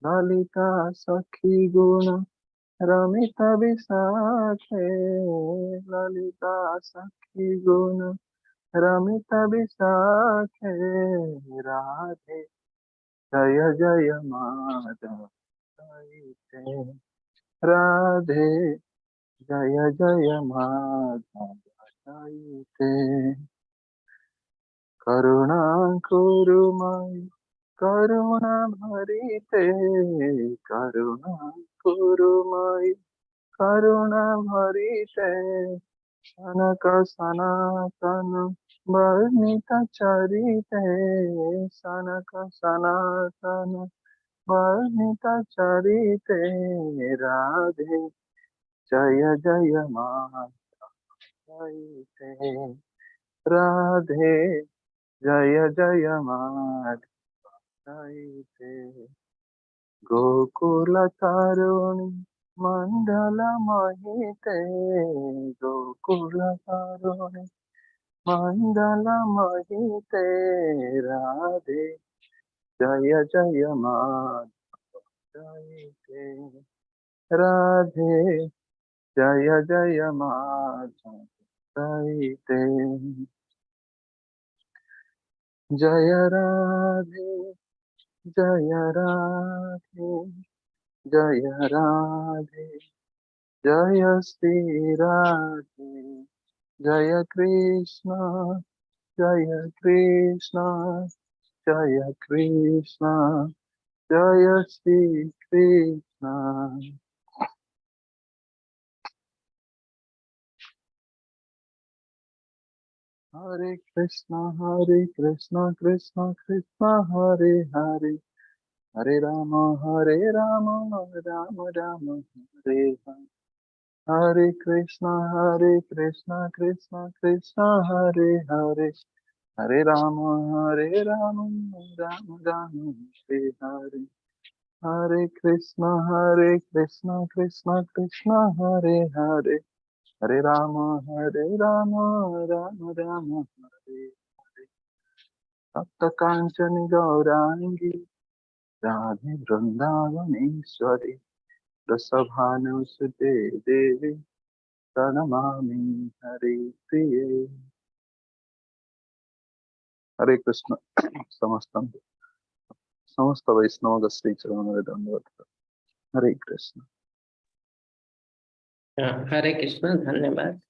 ललिता सखी गुण रमित विशाखे। ललिता सखी गुण रमित विशाखे। राधे जय जय माधव सहिते। राधे जय जय माधव सहिते। करुणा कुरुमय करुणा भरिते। करुणा कुरुमय करुणा भरिते। सनक सनातन वर्णित चरिते। सनक सनातन वर्णित चरिते। राधे जय जय माधव सहिते। राधे जय जय माधव सहिते। गोकुल तरुणी मंडल मोहिते। गोकुल तरुणी मंडल मोहिते। राधे जय जय माधव सहिते। राधे जय जय माधव सहिते। जय राधे जय राधे जय राधे जय श्री राधे। जय कृष्ण जय कृष्ण जय कृष्ण जय श्री कृष्ण। हरे कृष्ण कृष्ण कृष्ण हरे हरे। हरे राम राम राम हरे हरे। हरे कृष्ण कृष्ण कृष्ण हरे हरे। हरे राम राम राम हरे हरे। हरे कृष्ण कृष्ण कृष्ण हरे हरे। हरे राम राम राम हरे हरे। सप्त कांचन गौरांगी राधे वृंदावनेश्वरी। रसभानुसुते देवी प्रणमामि हरे प्रिये। हरे कृष्ण। समस्त समस्त वैष्णव श्री चरण में दंडवत। हरे कृष्ण। हरे कृष्ण। धन्यवाद।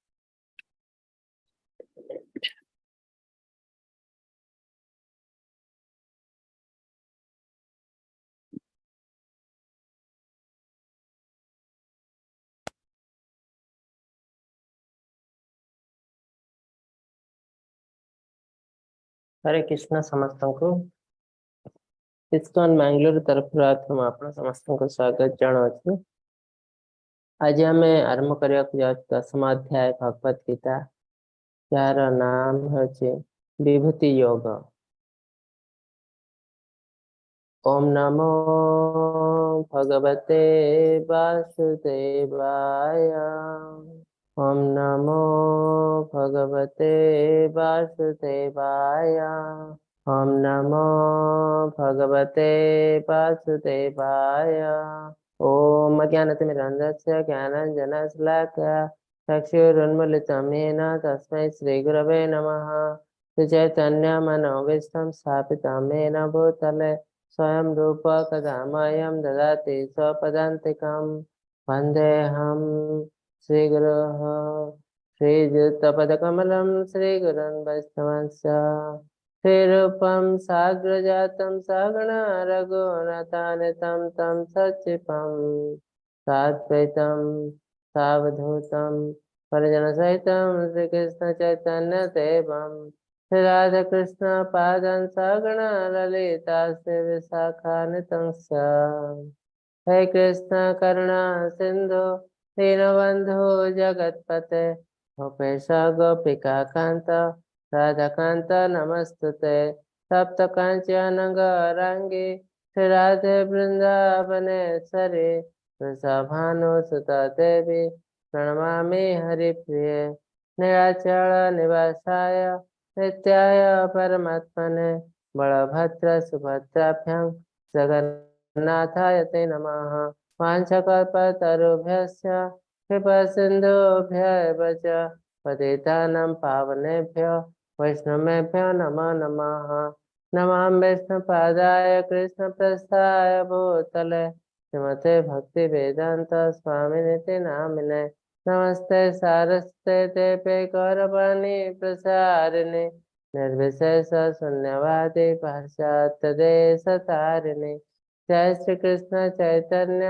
हरे कृष्ण समस्त को। इस्कॉन मैंगलोर तरफ प्रथम आप समस्त को स्वागत जनावु। आज आम आरंभ करने दशम अध्याय भगवत गीता जार नाम है विभूति योग। ओम नमो भगवते वासुदेवाय। ओम नमो भगवते वासुदेवाय। ओम नमो भगवते वासुदेवाय। ओम अज्ञानतिमिरन्धस्य ज्ञानाञ्जनशलाकया चक्षुरुन्मीलितं येन तस्मै श्रीगुरवे नमः। चैतन्यमनोभीष्टं स्थापितं येन भूतले स्वयं रूप कदा मह्यं ददाति स्वपदान्तिकं। वन्देऽहं श्रीगुरोः श्रीयुतपदकमलं श्रीगुरुन् वैष्णवंश्च। श्रीरूपं साग्रजातं सगुण रघुनाथान्वितं तं सच्चिवं साद्वैतं सावधूतं परिजनसहितं श्रीकृष्णचैतन्यदेवं श्रीराधाकृष्ण पादं सगुण ललिता श्रीविशाखान्वितं च। हे कृष्ण करुणा सिंधु दीनबन्धु जगत्पते गोपेश गोपिका कान्त राधाकान्त नमस्तुते। सप्त कांचन गौरांगी श्रीराधे वृंदावनेश्वरी वृषभानुसुता देवी प्रणमामि हरिप्रिये। नीलाचल निवासाय नित्याय परमात्मने बलभद्र सुभद्राभ्यां जगन्नाथ जगन्नाथाय ते नमः। वाञ्छकल्पतरुभ्यश्च कृपासिन्धुभ्यैव च पतितानां पावनेभ्यो वैष्णवेभ्यो नमो नमः। नमामि विष्णुपादाय कृष्णप्रस्थाय भूतले श्रीमते भक्तिवेदान्त स्वामिनिति नामिने। नमस्ते सारस्वते देवे गौरवाणी प्रसारिणे निर्विशेष शून्यवादी पाश्चात्यदेशतारिणे। जय श्री कृष्ण चैतन्य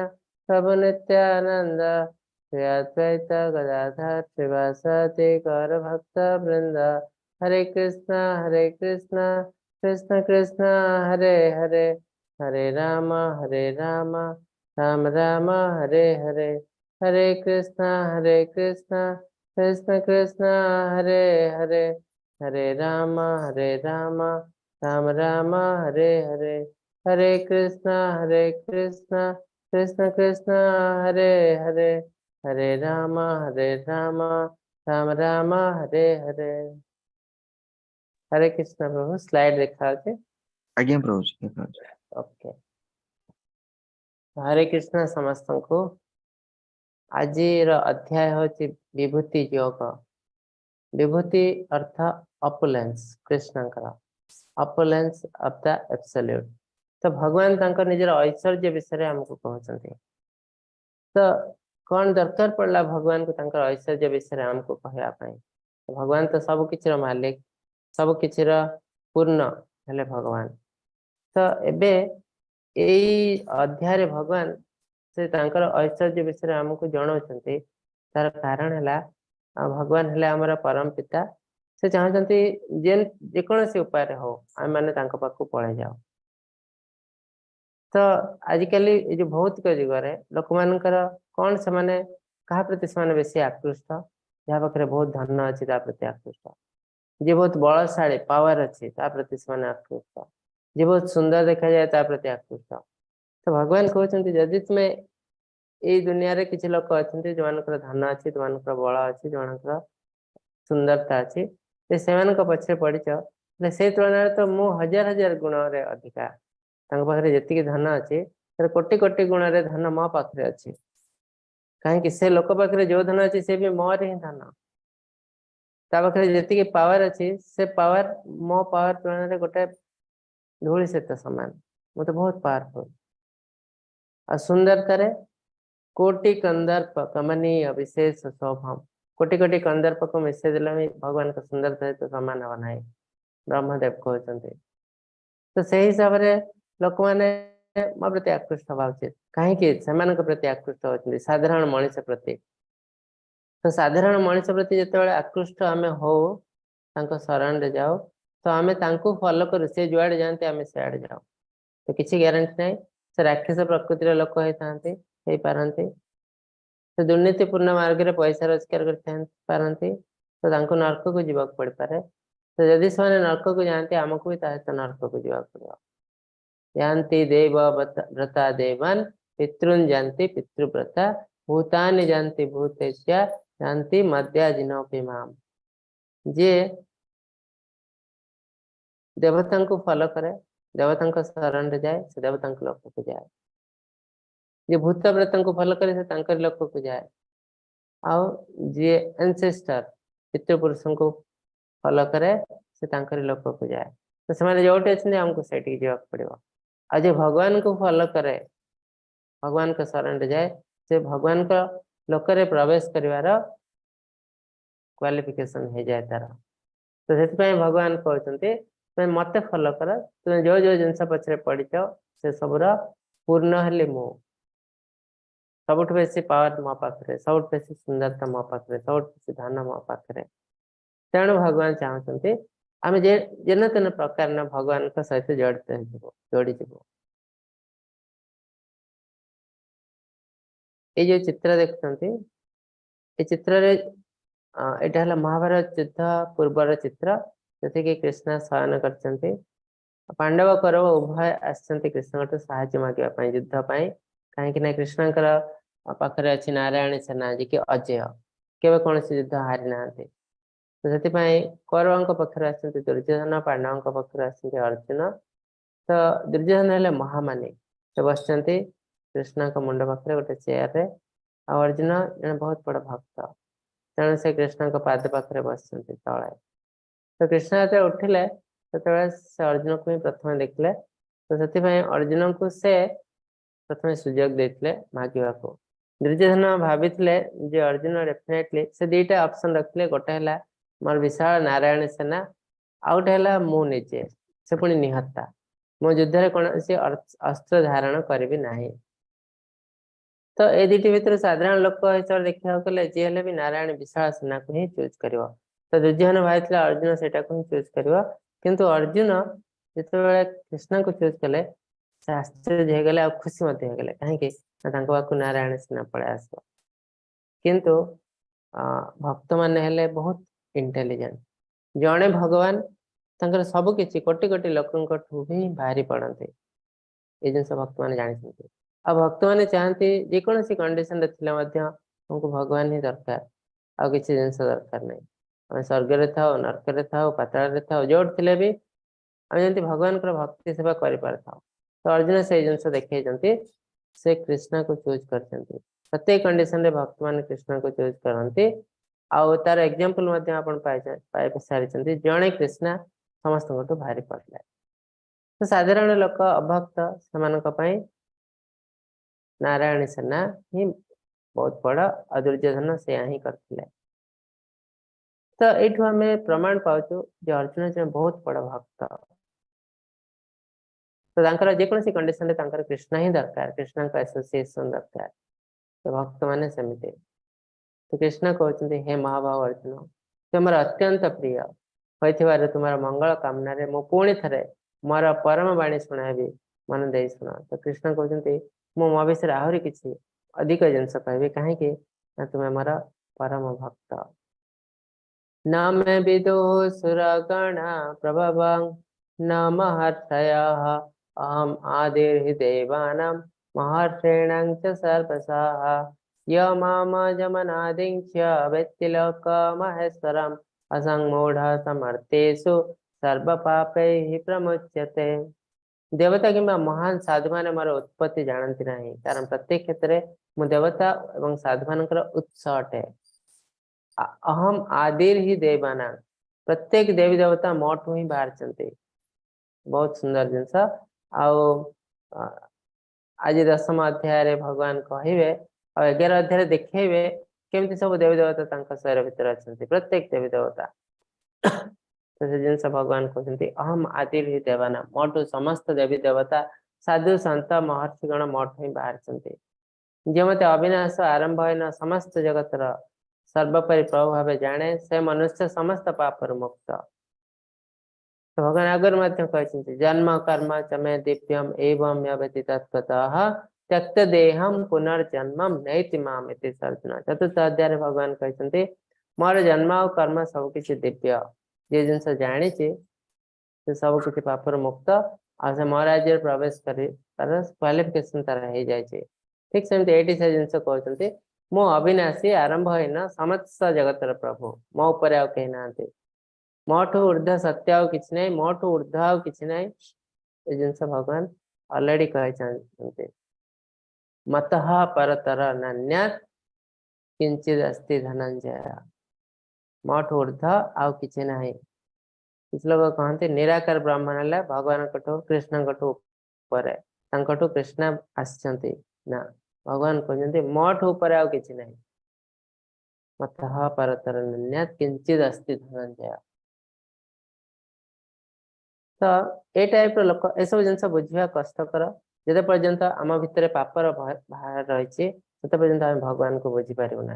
प्रभु नित्यानंद श्री अद्वैत गदाधर श्रीवासदि गौर भक्त वृंद। हरे कृष्ण कृष्ण कृष्ण हरे हरे, हरे राम राम राम हरे हरे। हरे कृष्ण कृष्ण कृष्ण हरे हरे, हरे राम राम राम हरे हरे। हरे कृष्ण कृष्ण कृष्ण हरे हरे, हरे राम राम राम हरे हरे। हरे कृष्ण प्रभु स्लाइड देखा अछि। आज्ञा प्रभुजी देखा ओके, हरे कृष्ण समस्त को। आज अध्याय होची विभूति योग। विभूति अर्थ अपुलेंस, कृष्णकर अपुलेंस ऑफ द एब्सोल्यूट। तो भगवान तांकर निजर ऐश्वर्य विषय हमको कहते। तो कौन दरकार पड़ला भगवान को तांकर ऐश्वर्य विषय हमको कहवाई? भगवान तो सब किसी मालिक, सब किसी पूर्ण हेले भगवान। तो एबे यही अध्याय भगवान से तांकर ऐश्वर्य विषय हमको जनाउछन्ति। तार कारण है भगवान हेले हमर परम पिता। से चाहते जेकोसी उपाय हो आम मैंने पाखु पड़े जाओ। तो आजिकल ये भौतिक जुगे लोक मान कौन से माने क्या प्रति से बेसी आकृष्ट? जहाँ पाखे बहुत धन अच्छी प्रति आकृष्ट, जी बहुत बलशाली पावर अच्छी प्रति से आकृष्ट, जी बहुत सुंदर देखा जाए प्रति आकृष्ट। तो भगवान कहते जदि तुम्हें यही दुनिया रे किसी लोक अच्छा जो मान धन अच्छी, जो मान बल अच्छी, जो मान सुंदरता अच्छी, से पछे पड़च से तुलन तो मु हजार हजार गुण रे अधिका। पाखे जी धन अच्छी कोटि कोटि गुण रे धन मो पाखे अच्छी। कहीं से लोक पाखे जो धन अच्छी से भी मोर ही धन। पाखे जी पावर अच्छी से पावर मो पावर तुलन गोटे धूली सहित सामान। मु तो बहुत पावरफुल। आ सुंदरता कोटि कंदर्प कमनीय विशेष शोभम। कोटि कोटि कंदर्प को मिसे देला भगवान का सुंदरता तो समान हम ना। ब्रह्मदेव कहते तो से हिसाब से लोक मैंने मो प्रति आकृष्ट हवा उचित। कहीं प्रति आकृष्ट होती साधारण मनीष प्रति। तो साधारण मनीष प्रति जिते आकृष्ट आम हो शरण रे जाओ तो आम फॉलो करूँ से जुआड़े जाते आम सियाड़े जाओ। तो किसी ग्यारंटी ना से राक्षस प्रकृतिर लोक होती हो पारती। तो दुर्नीतिपूर्ण मार्ग में पैसा रोजगार करते तो नरक को जीवाक पड़ पारे। तो जदि से नरक को जाती आमको भी सहित नरक को जीवाक पड़ो। जानती देव व्रता देवान पितृन जानती पितृव्रता भूतानि जानती भूतेज्या जानती मध्या जिनोपि माम। जे देवता को फॉलो करे, देवता शरण रे जाए से देवता लोक को जाए। जे भूत व्रता को फॉलो करे से लोक को जाए। आउ जी एंसेस्टर पितृपुरुष को फॉलो करे से लोक को जाए। तो से जो अच्छे आमको से जावाक पड़ो। आज भगवान को फॉलो करे, भगवान को शरण रे जाए से भगवान का लोक रे प्रवेश करिवार क्वालिफिकेशन हो जाए तार। तो से भगवान कहते तुम मत फॉलो कर, तुम जो जो जिनस पछरे पड़च से सबूर पूर्ण हेली मु। सबुठ बेसी पावर मो पाखे, सबुठ बेसी सुंदरता मो पाखे, सबुठ बेसी धन मो पाखे। तेणु भगवान चाहते आम जेन तेन प्रकार भगवान सहित जड़ित जोड़ी जीव। ये जो चित्र देखते ये चित्र यहाँ है महाभारत युद्ध पूर्वर चित्र जैसे कि कृष्ण शयन कर पांडव कौरव उभय आसते कृष्ण साहाय्य मांगवाई युद्धपाई। कहीं कृष्ण पाखे अच्छी नारायणी सेना जी की अजय केवे कौन युद्ध हारी ना। तो से कौरव पक्षर आसुर्योधन, पांडव पक्षर आर्जुन। तो दुर्योधन है महामानी, से बसचंती कृष्ण को मुंड पाखे गोटे चेयर रे आ अर्जुन जने बहुत बड़ भक्त तेणु से कृष्ण को पाद पाखे बसचंती तले तो कृष्ण जो उठिले से अर्जुन को ही प्रथम देखले तो से अर्जुन को से प्रथम सुजोग देते मागिबा को दुर्योधन भाभी जे अर्जुन डेफिनेटली से दुईटा ऑप्शन रखले गोटे है मोर विशाल नारायण सेना आउ गोटे है मु निजे से पुणी निहत्ता मो युद्ध कौन अस्त्र धारण करी ना तो ये दुटी भितर साधारण लोक हिसाब से देखा गले जी हेल्ले भी नारायण विशाल सेना को ही चूज कर तो दुर्योधन भाई अर्जुन से चूज कर किंतु अर्जुन जिते कृष्ण को चूज कले से आश्चर्य होगले आ खुशी होगले कहीं नारायण सेना पड़े आस किंतु भक्त मैंने हेले बहुत इंटेलिजेंट जड़े भगवान तंकर सब किसी कोटि कोटि लोकों भी बाहरी पड़ते ये जिन भक्त मैंने जानते आ भक्त मैंने चाहती जेकोसी कंडीशन हमको भगवान ही दरकार आ किसी जिन दरकार नहीं आम स्वर्ग में था नरक में था पाताल था जो थे भी आम जमी भगवान भक्ति सेवा कर तो अर्जुन से जिन देखते से कृष्ण को चूज कर प्रत्येक कंडीशन रे भक्त मान कृष्ण को चूज करते आउ तार एग्जांपल पाई सारी जड़े कृष्णा समस्त भारी पड़े तो साधारण लोक अभक्त से नारायण सेना ही बहुत बड़ दुर्योधन से ही करते तो यू आम प्रमाण पाचु अर्जुन जन बहुत बड़ भक्त तो जेकोसी कंडीशन कृष्ण ही दरकार कृष्ण का एसोसिएशन दरकार तो भक्त मैंने सेमती तो कृष्ण कहते हे महाभाव अर्जुन तुम अत्यंत प्रिय होइथिबार तुम्हारा मंगल कामना रे मु पुणी थे मोर परम बाणी शुणाबी मन दे शुण तो कृष्ण कहते मो विषय आहरी किसी अधिक जिनस कहबी कहीं तुम्हें मोर परम भक्त न मे विदु सुरगण प्रभव न महर्षया अहम आदिर्हि देवानां महर्षेणां च सर्वशः य मामजमनादिंच्य वेत्तिलोकमहेश्वरम् असंमूढः समर्थेषु सर्वपापैः प्रमुच्यते देवता किंबा महान साधु माने मोर उत्पत्ति जानती नहीं कारण प्रत्येक क्षेत्र में मु देवता एवं साधु मानकर उत्स अटे अहम आदिर ही देवाना प्रत्येक देवी देवता मोठू ही बाहर बहुत सुंदर जिनस आज 10म अध्याय भगवान कहे और 11 अध्याय देखेबे केमती सब देवी देवता शरीर भितर अच्छा प्रत्येक देवी देवता तो से जिनस भगवान कहते अहम आदि ही देवाना मोठू समस्त देवी देवता साधु संत महर्षिगण मोठ ही बाहर जो मत अविनाश आरंभ है समस्त जगतर सर्वपरि प्रभु भाव जाने से मनुष्य समस्त पापर मुक्त तो भगवान आगर कहते जन्म कर्म चमे दिव्यम एवं व्यवति तत्वतः त्यक्त देहम पुनर्जन्म नैति माम इति सर्जुन चतुर्थ अध्याय भगवान कहते मोर जन्म और कर्म सब किसी दिव्य जे जिन जानी से सब किसी पापर मुक्त आ से महाराज प्रवेश कर क्वालिफिकेशन तार हो जाए ठीक सेमती ये से जिन कहते मु अविनाशी आरंभ है समस्त जगतर प्रभु मो उपर आउ कहीं ना मोठू ऊर्ध सत्य आउ कि नहीं मोठू ऊर्ध आउ कि नहीं ये जिन भगवान ऑलरेडी कहते मत परतर नान्यात् किंचिद अस्ति धनंजय मोठ ऊर्ध आउ कि नहीं कुछ लोग कहते निराकार ब्रह्मण है भगवान कृष्ण कृष्ण आसचंती ना भगवान कहते मोठ ऊपर आउ कि नहीं मत परतर नान्यात् किंचिद अस्ति धनंजय तो ये टाइप लोक ये सब जिन बुझा कष्टर जिते पर्यंत आम भितर पापर भार रही पर्यंत आम भगवान को बुझी पारू ना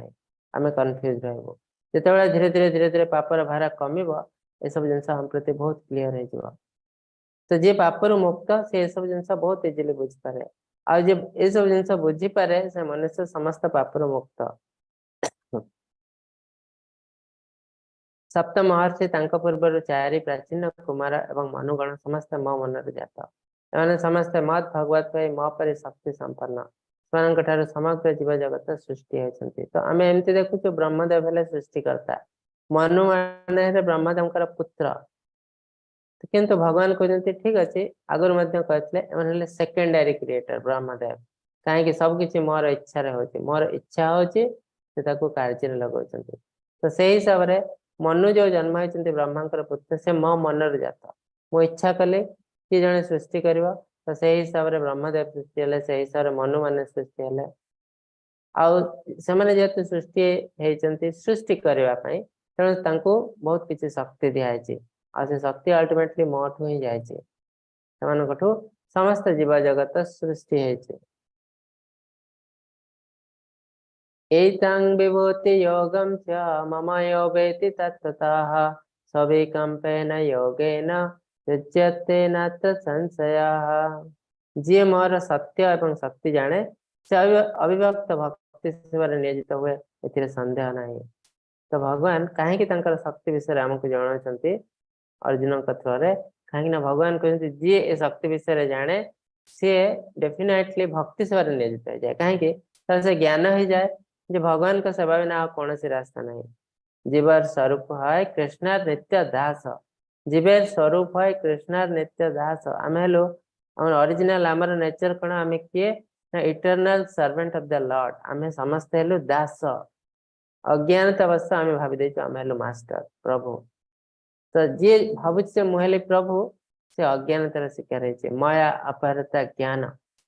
आम कन्फ्यूज रही जिते धीरे धीरे धीरे धीरे पापर भार कम ये सब जिन हम प्रति बहुत क्लीयर हो तो जी पापर मुक्त से सब जिन बहुत इजिली बुझीपे आज ये सब जिन बुझीपे से मनुष्य समस्त पापर मुक्त सप्त महर्षि पूर्व 4 प्राचीन कुमार एवं मनुगण समस्त मो मन जात एने समस्त मत भगवत मो पर शक्ति संपन्न से समग्र जीव जगत सृष्टि होती तो आम एमती देखु ब्रह्मदेव हेले सृष्टिकर्ता मनु मान ब्रह्मदेव पुत्र किंतु भगवान कहते ठीक अच्छे आगर कहते सेकेंडरी क्रिएटर ब्रह्मदेव कहीं सब किसी मोर इच्छा मोर इच्छा हूँ कार्य लगा तो से हिसाब से मनु जो जन्म होती ब्रह्मांकर पुत्र से मो मनर जात मो इच्छा कले कि जड़े सृष्टि कर तो से हिसाब से ब्रह्मदेव सृष्टि है से हिसाब से मनु मान सृष्टि है जेहेतु सृष्टि होती सृष्टि करने तेणु बहुत किसी शक्ति दिखाई आ से शक्ति अल्टीमेटली मोठू ही जाए समस्त जीव जगत सृष्टि है एतं विभूति योगं च मम यो वेति तत्त्वतः सविकम्पेन योगेन युज्यते नात्र संशयः जी मोर सत्य एवं शक्ति जाने से अविभक्त भक्ति सेवारे नियोजित हुए एथिरे संदेह नहीं तो भगवान कहीं शक्ति विषय आमको जनाउछंती अर्जुन थ्रू कहीं भगवान कहते जी ए शक्ति विषय जाने सी डेफिनेटली भक्ति सेवारे नियोजित हो जाए कहीं से ज्ञान हो जाए जो भगवान का सेवा बिना कौन सी रास्ता नहीं जीवर स्वरूप है कृष्णार नित्य दास जीवर स्वरूप है कृष्णार नित्य दास आम हेलु आम ओरिजिनल आमर नेचर कौन आम किए eternal servant of the Lord आम समस्त हेलु दास अज्ञानता अवस्था आम भावी देचु आम हेलु मास्टर प्रभु तो जी भावुच से मुहली प्रभु से अज्ञानतार शिकार है माया अपहरता ज्ञान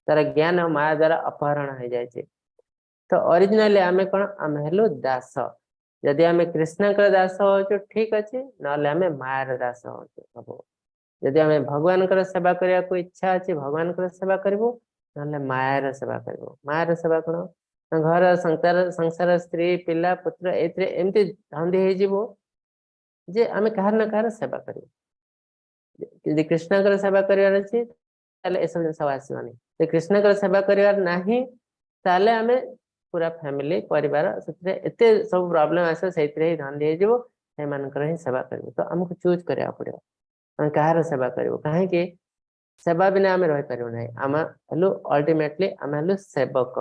तार ज्ञान माया द्वारा अपहरण हो जाए तो ओरिजिनली आम कौन आम हेलु दास जदि आम कृष्ण दास हो ठीक अच्छे ना मायार दास हो प्रभु जदि आम भगवान सेवा करने को इच्छा अच्छे भगवान सेवा करूँ ना मायार सेवा करूँ मायार सेवा कौन घर संसार स्त्री पिला पुत्र एमती धंदी हो जे आम कहार ना कहार सेवा कर कृष्ण सेवा करार अच्छे ए सब जिन आसवानी कृष्ण सेवा करार ना ताले आम पूरा फैमिली परिवार एत सब प्रॉब्लम आस ही धंदी हो ही सेवा कर तो आमको चूज करा पड़ो आम कहार सेवा करूँ कहीं सेवा बिना आम रही पारू ना आम हेलु अल्टीमेटली आम हेलु सेवक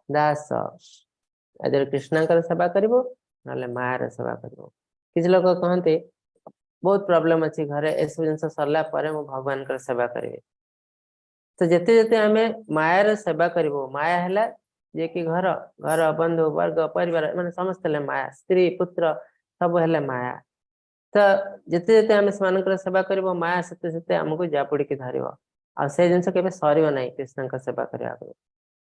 दास आदि कृष्ण सेवा करूँ ना मायार सेवा करूँ किसी लोग कहते बहुत प्रॉब्लम अच्छी घरे ए सब जिन सरला भगवान सेवा करी तो जिते जिते आम मायार सेवा करूँ माया है जे कि घर घर बंधु वर्ग परिवार मैंने समस्त माया स्त्री पुत्र सब है माया तो जिते जिते आम से सेवा कर माया से आमको जापुड़ी धर आ जिन के सर ना कृष्ण सेवा करने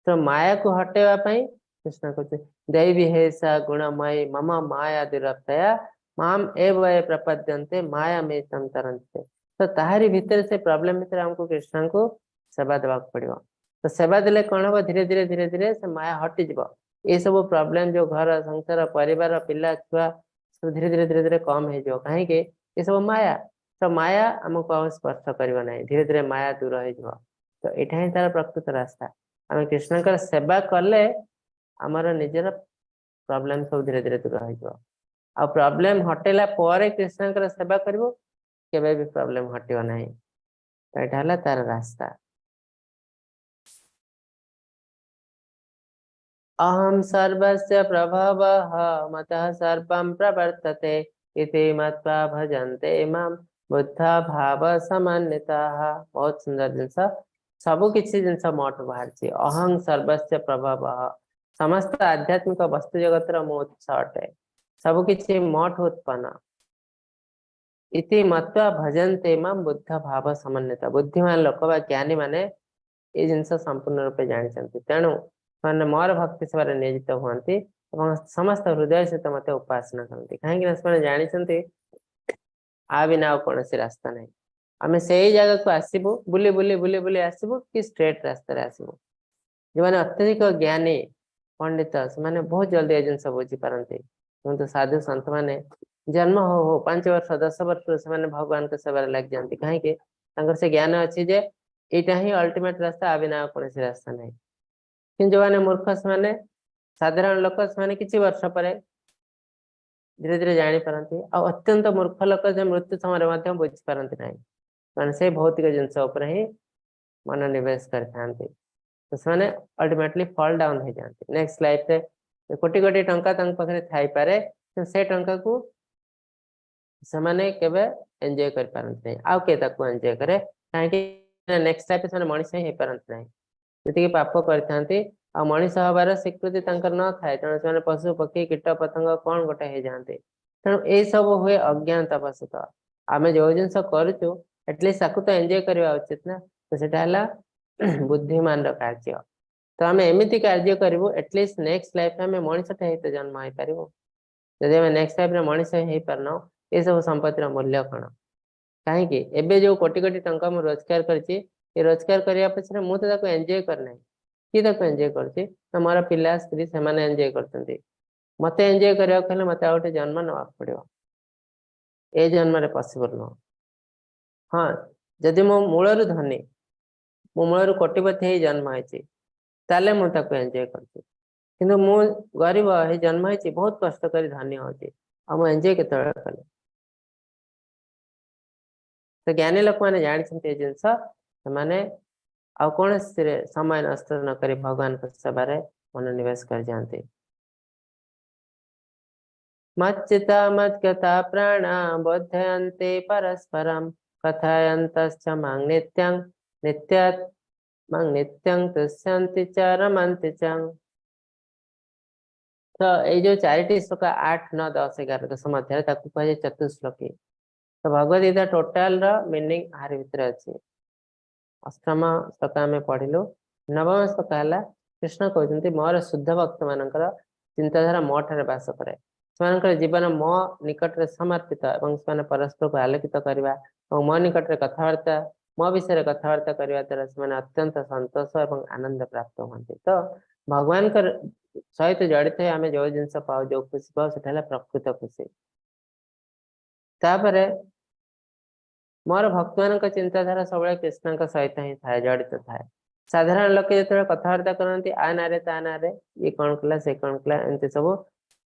तो माया को हटेवाई कृष्ण कहते दैवी हेषा गुणमयी मम माया दुरतया माम एवं प्रपद्यन्ते माया में तम तरंते तो ताहारी भीतर से प्रॉब्लम भीतर हमको कृष्ण को सेवा देवा पड़ो तो सेवा देले कौन हम धीरे धीरे धीरे धीरे से माया हटिज ये सब प्रॉब्लम जो घर संसार परिवार पिला छुआ सब धीरे धीरे धीरे धीरे कम हो कहीं ये सब माया तो माया आमको स्पर्श करना धीरे धीरे माया दूर हो तो यहाँ ही तार प्रकृत रास्ता आम कृष्ण सेवा कले आमर निजर प्रॉब्लम सब धीरे धीरे दूर हो आ प्रॉब्लम हटेला कृष्ण सेवा करिवो केबे भी प्रॉब्लम हटियो नहीं तो यहाँ तार रास्ता अहम सर्वस्य प्रभवः मतः सर्वं प्रवर्तते इति मत्वा भजन्ते मां बुद्धा भाव समन्विताः बहुत सुंदर जिनस सबु किछि जिनस मोट बाहर अहम सर्वस्य प्रभवः समस्त आध्यात्मिक वस्तु जगतर मो उत्स अटे सबु किछि मोट उत्पन्न इति मत्वा भजन्ते मां बुद्ध भाव समन्विता बुद्धिमान लोक बा ज्ञानी माने ये जिनस संपूर्ण रूपे जानी तेणु मैंने मोर भक्ति सेवा नियोजित हुए समस्त हृदय सहित मत उपासना करती कहीं जानी आ बिना कौन रास्ता नहीं आम से जगह को आसबू बुले बुले बुले बुले आसबू कि स्ट्रेट रास्ता आसबू जो मैंने अत्यधिक ज्ञानी पंडित से बहुत जल्दी जिन बुझी पारती किंतु साधु सत मैंने जन्म हो 5 वर्ष 10 वर्ष से भगवान के सेवा लग जाती कहीं से ज्ञान अच्छी जे यहाँ ही अल्टीमेट रास्ता आ बिना कौन रास्ता नहीं कि जो मैंने मूर्ख से साधारण लोक से किसी वर्ष पर धीरे धीरे जानी पारती अत्यंत मूर्ख लोक से मृत्यु समय बुझी पारती ना मैंने से भौतिक जिनस ही मनोनिवेश करते तो से अल्टीमेटली फॉल डाउन हो जाती नेक्स्ट लाइफ रे कोटी कोटी टंका पाखे थाई पारे तो से टंका को से केबे एंजॉय कर पारंती नहीं आउ के ताको एंजॉय करे काहे नेक्स्ट लाइफ से मनीष ही पारंती नहीं जति पाप करथांती आ मनीष हबार स्वीकृति तांकर न थाए तेणु से पशु पक्षी कीट पतंग कौन गोटे हो जाते तेणु ये सब हुए अज्ञानता वशत आम जो जिन करुचु एटलिस्ट ताकू तो एंजॉय करवा उचित ना तो सेटा बुद्धिमान कार्य तो आम एमती कार्य करूँ एटलिस्ट नेक्स्ट लाइफ में मनीषटे तो जन्म हो पार जदि आम नेक्स्ट लाइफ में मनीष हो पारन ये सब संपत्तिर मूल्य कौन कहीं एबे जो कोटी कोटी टंका मु रोजगार करछि ये रोजगार करने पछरे मु तो ताको एंजॉय करना कि ताको एंजॉय करछि तो मोर पिला स्त्री से माने एंजॉय करतंती मते एंजॉय करिया कहले मते आउटे जन्म नवा पड़ियो ए जन्म रे पॉसिबल न हाँ जदि मो मूलरु धनी मो मूलरु कोटिपति हे जन्म होइछि ताले मु ताको एंजॉय करछि किंतु मु गरीब हे जन्म होइछि बहुत कष्ट करी धनी होछि आ मु एंजॉय केतळे कले तो ज्ञानी लोक मैंने जानते जिनस से आउ कौन समय नष्ट न करी भगवान सेवा मनोनिवेश कर जाते मच्चिता मद्गता प्राणा बोधयन्ते परस्परम कथयन्तश्च मां नित्यं नित्यात् मां नित्यं तुष्यन्ति च रमन्ति च तो ये जो चारिटी श्लोक 8, 9, 10, 11, 10 मध्य कहे चतुश्लोकी तो भगवदगीता टोटाल मीनिंग आर भितर अच्छी अष्टम श्लोक आम पढ़िलु नवम श्लोक है कृष्ण कहते मोर शुद्ध भक्त मान चिंताधारा मो ठारे बास करे से जीवन मो निकट में समर्पित और से परस्पर को आलोकित करवा और मो निकट में कथबार्ता मो विषय कथबार्ता करने द्वारा से अत्यंत संतोष और आनंद प्राप्त होती तो भगवान सहित जड़ित आम जो जिन पाओ जो खुशी पाओ से प्रकृत खुशी तापर मोर भक्त मान चिंताधारा सब कृष्ण सहित ही थाए जड़ित थाए साधारण लोक जो कथबार्ता करती आ ना ता ये कौन कला से कौन कला एमती सब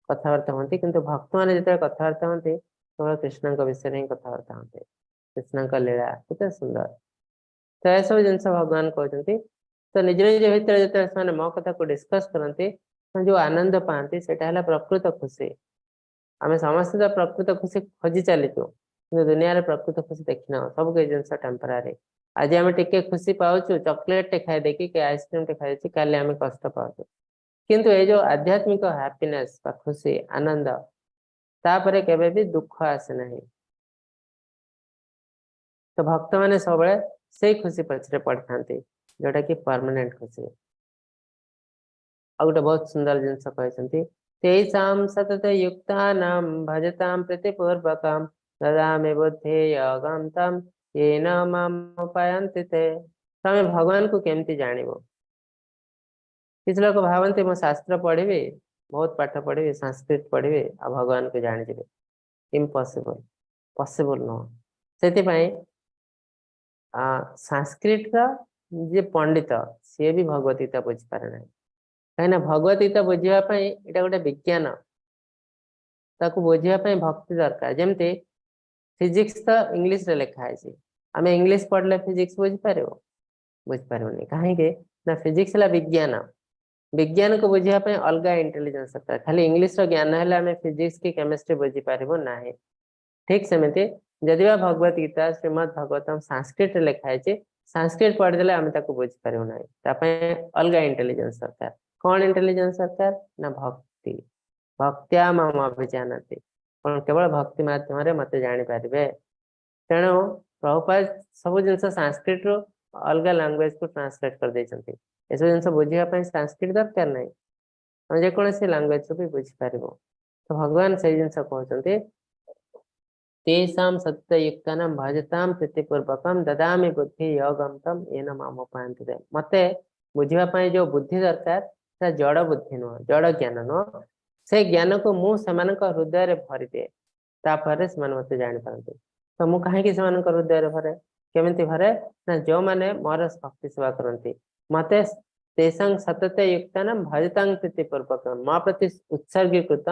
कथबार्ता होती किंतु भक्त मैंने जो कथबार्ता होती केवल कृष्ण विषय ही कथबार्ता होती कृष्ण लीला केते सुंदर तो यह सब जिन भगवान कहते तो निज निज भितर जो मो कथा को डिस्कस करती जो आनंद पाती से प्रकृत खुशी आम समस्त तो प्रकृत खुशी खोजी चलीचु दुनिया रे प्रकृत खुशी देखना सब कई जिन टेम्परारी आज आम टे खुशी पाचु चॉकलेट टे खाई देखी कि आइसक्रीम टे खाई काली आम कष्ट पाचु किंतु ये जो आध्यात्मिक हैप्पीनेस खुशी आनंद तापरे केबे भी दुख आसे नहीं तो भक्त माने सब से खुशी पछरे पड़ता जोटा कि परमानेंट खुशी आ गोटे बहुत सुंदर जिन कहते तेषां सतत युक्तानां भजतां प्रतिपूर्वकं ददामि बुद्धियोगं तं येन मामुपायन्ति ते तो आम भगवान को केमती जानबो किसी लोग भावती मो शास्त्र पढ़ी बहुत पाठ पढ़ी संस्कृत पढ़ी आ भगवान को जानीजे इम्पॉसिबल पॉसिबल नुह से संस्कृत जे पंडित सी भी भगवदगीता बुझीपारे ना कहीं भगवदगीता बुझापी यहाँ गोटे विज्ञान ताकू बुझापी भक्ति दरकार जमती फिजिक्स तो इंग्लिश रे लिखाई आम इंग्लिश पढ़ले फिजिक्स बुझीपार बुझीपारे कहीं ना फिजिक्स है विज्ञान विज्ञान को बुझापी अलग इंटेलिजेंस दरकार खाली इंग्लिश ज्ञान है फिजिक्स की केमिस्ट्री बुझीपारू ना ठीक सेमती जदि भगवत गीता श्रीमद भगवतम संस्कृत लिखाई संस्कृत पढ़ीदे आम बुझीपारू ना अलग इंटेलिजेंस दरकार कौन इंटेलिजेंस दरकार ना भक्ति भक्त्या मम अभिजानती केवल भक्ति माध्यम मत जापर तेणु प्रभुपाद सब जिन संस्कृत रु अलग लैंग्वेज को ट्रांसलेट कर देते ये सब जिन बुझापी संस्कृत दरकार नहीं हम जेकोसी लैंग्वेज भी बुझीपार तो भगवान से जिन कहते तेषां सत्ययुक्तानां भजतां प्रीतिपूर्वकं ददामि बुद्धि योगं तं येन मामुपायन्ति ते मते बुझापी जो बुद्धि दरकार जड़ बुद्धि नुह जड़ ज्ञान नुह से ज्ञान को मु हृदय भरी दिए तापर से मत जापारती तो मु कहीं हृदय भरे केमी भरे ना जो मैंने मोर भक्ति सेवा करती मत तेषां सततयुक्तानां भजतां प्रीतिपूर्वकं मो प्रति उत्सर्गीकृत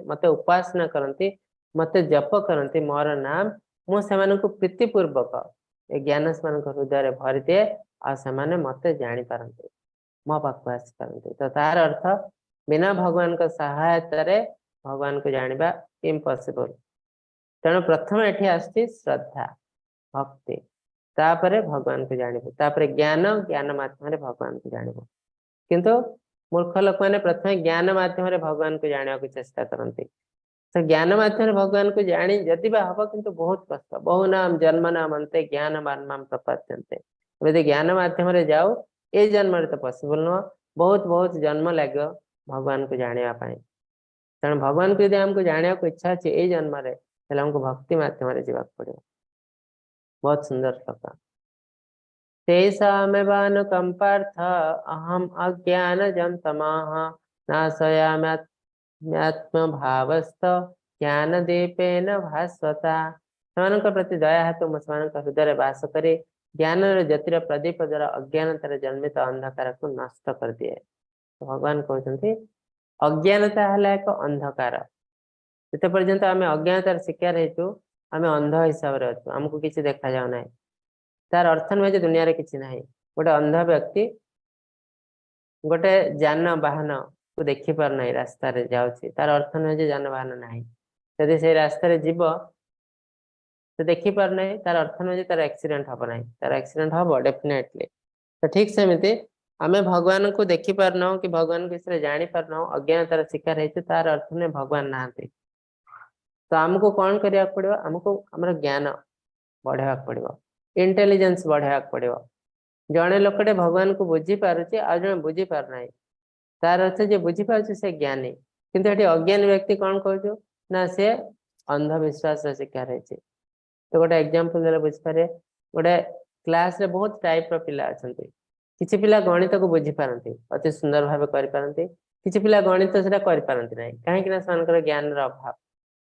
मत उपासना करती मत जप करती मोर नाम मुझे प्रीतिपूर्वक ए ज्ञान से हृदय भरी दिए आने मत जापारती मो पाक आसपारती तो तार अर्थ बिना भगवान का सहायता भगवान को जानिबा इम्पॉसिबल तेणु प्रथम एठी आस्ती श्रद्धा भक्ति तापरे भगवान को जानिबो तापरे ज्ञान ज्ञान माध्यम रे भगवान को जानिबो किंतु मूर्ख लोक माने प्रथम ज्ञान माध्यम रे भगवान को जानिया को चेष्टा करंती तो ज्ञान माध्यम रे भगवान को जानी जदि बा हबो किंतु बहुत कष्ट बहु नाम जन्म नाम अंते ज्ञान मानमाम प्रपद्यन्ते यदि ज्ञान माध्यम रे जाओ ए जन्म रे तो पॉसिबल न बहुत बहुत जन्म लागो भगवान को जानिया पाए तेणु भगवान को यदि हमको जानिया को इच्छा अछि ए जन्म रे तले हमको भक्ति माध्यम रे जीवा पड़िबो बहुत सुंदर श्लोक तेषामेवानुकम्पार्थ अहम अज्ञानजं तमः नाशयाम्यात्मभावस्थ ज्ञानदीपेन भास्वता सेମାନଙ୍କ प्रति दया हेतु ମୁଁ ସେମାନଙ୍କ ହୃଦୟରେ ବାସ କରି ଜ୍ଞାନର ଜ୍ୟୋତିର ପ୍ରଦୀପ ଦ୍ୱାରା ଅଜ୍ଞାନତାରେ ଜନ୍ମିତ ଅନ୍ଧକାରକୁ ନଷ୍ଟ କରିଦିଏ ଭଗବାନ କହୁଛନ୍ତି ଅଜ୍ଞାନତା ହେଲା ଏକ ଅନ୍ଧକାର ଯେତେ ପର୍ଯ୍ୟନ୍ତ ଆମେ ଅଜ୍ଞାନତାର ଶିକାର ହେଇଛୁ ଆମେ ଅନ୍ଧ ହିସାବରେ ଅଛୁ ଆମକୁ କିଛି ଦେଖାଯାଉ ନାହିଁ तार अर्थ नुहे जे दुनिया रे किछि नाही गोटे अंध व्यक्ति गोटे जान वाहन को देखि पार नाही रास्ता रे जाउछि तार अर्थ नुहे जे जान वाहन नाही यदि से रास्ता रे जीव तो देखि पार नाही तार अर्थ नुहे जे तार एक्सीडेंट हबो नाही तार एक्सीडेंट हबो डेफिनेटली तो ठीक सेमिति आमे भगवान को देखि पार न कि भगवान के विषय जानि पार न अज्ञानतार शिकार हेतु तार अर्थ ने भगवान नाहंती तो हमको कौन करिया पड़िबो हमको हमर ज्ञान बढ़ावा पड़िबो इंटेलिजेंस बढ़ावा पड़िबो जणे लोकटे भगवान को बुझी पारुछि आ जणे बुझी पार नाही तार अर्थ जे बुझी पारुछि से ज्ञानी किंतु एटी अज्ञानी व्यक्ति कौन कहजो ना से अंधविश्वास रे शिकार हेछि तो गोटे एग्जांपल देले बुझ पारे गोटे क्लास रे बहुत टाइप रो पिला अछंती किछि पिला गणित को बुझी पारंती अति सुंदर भाबे करि पारंती किछि पिला गणित सेटा करि पारंती नाही काहे कि ना सनकर ज्ञान रो अभाव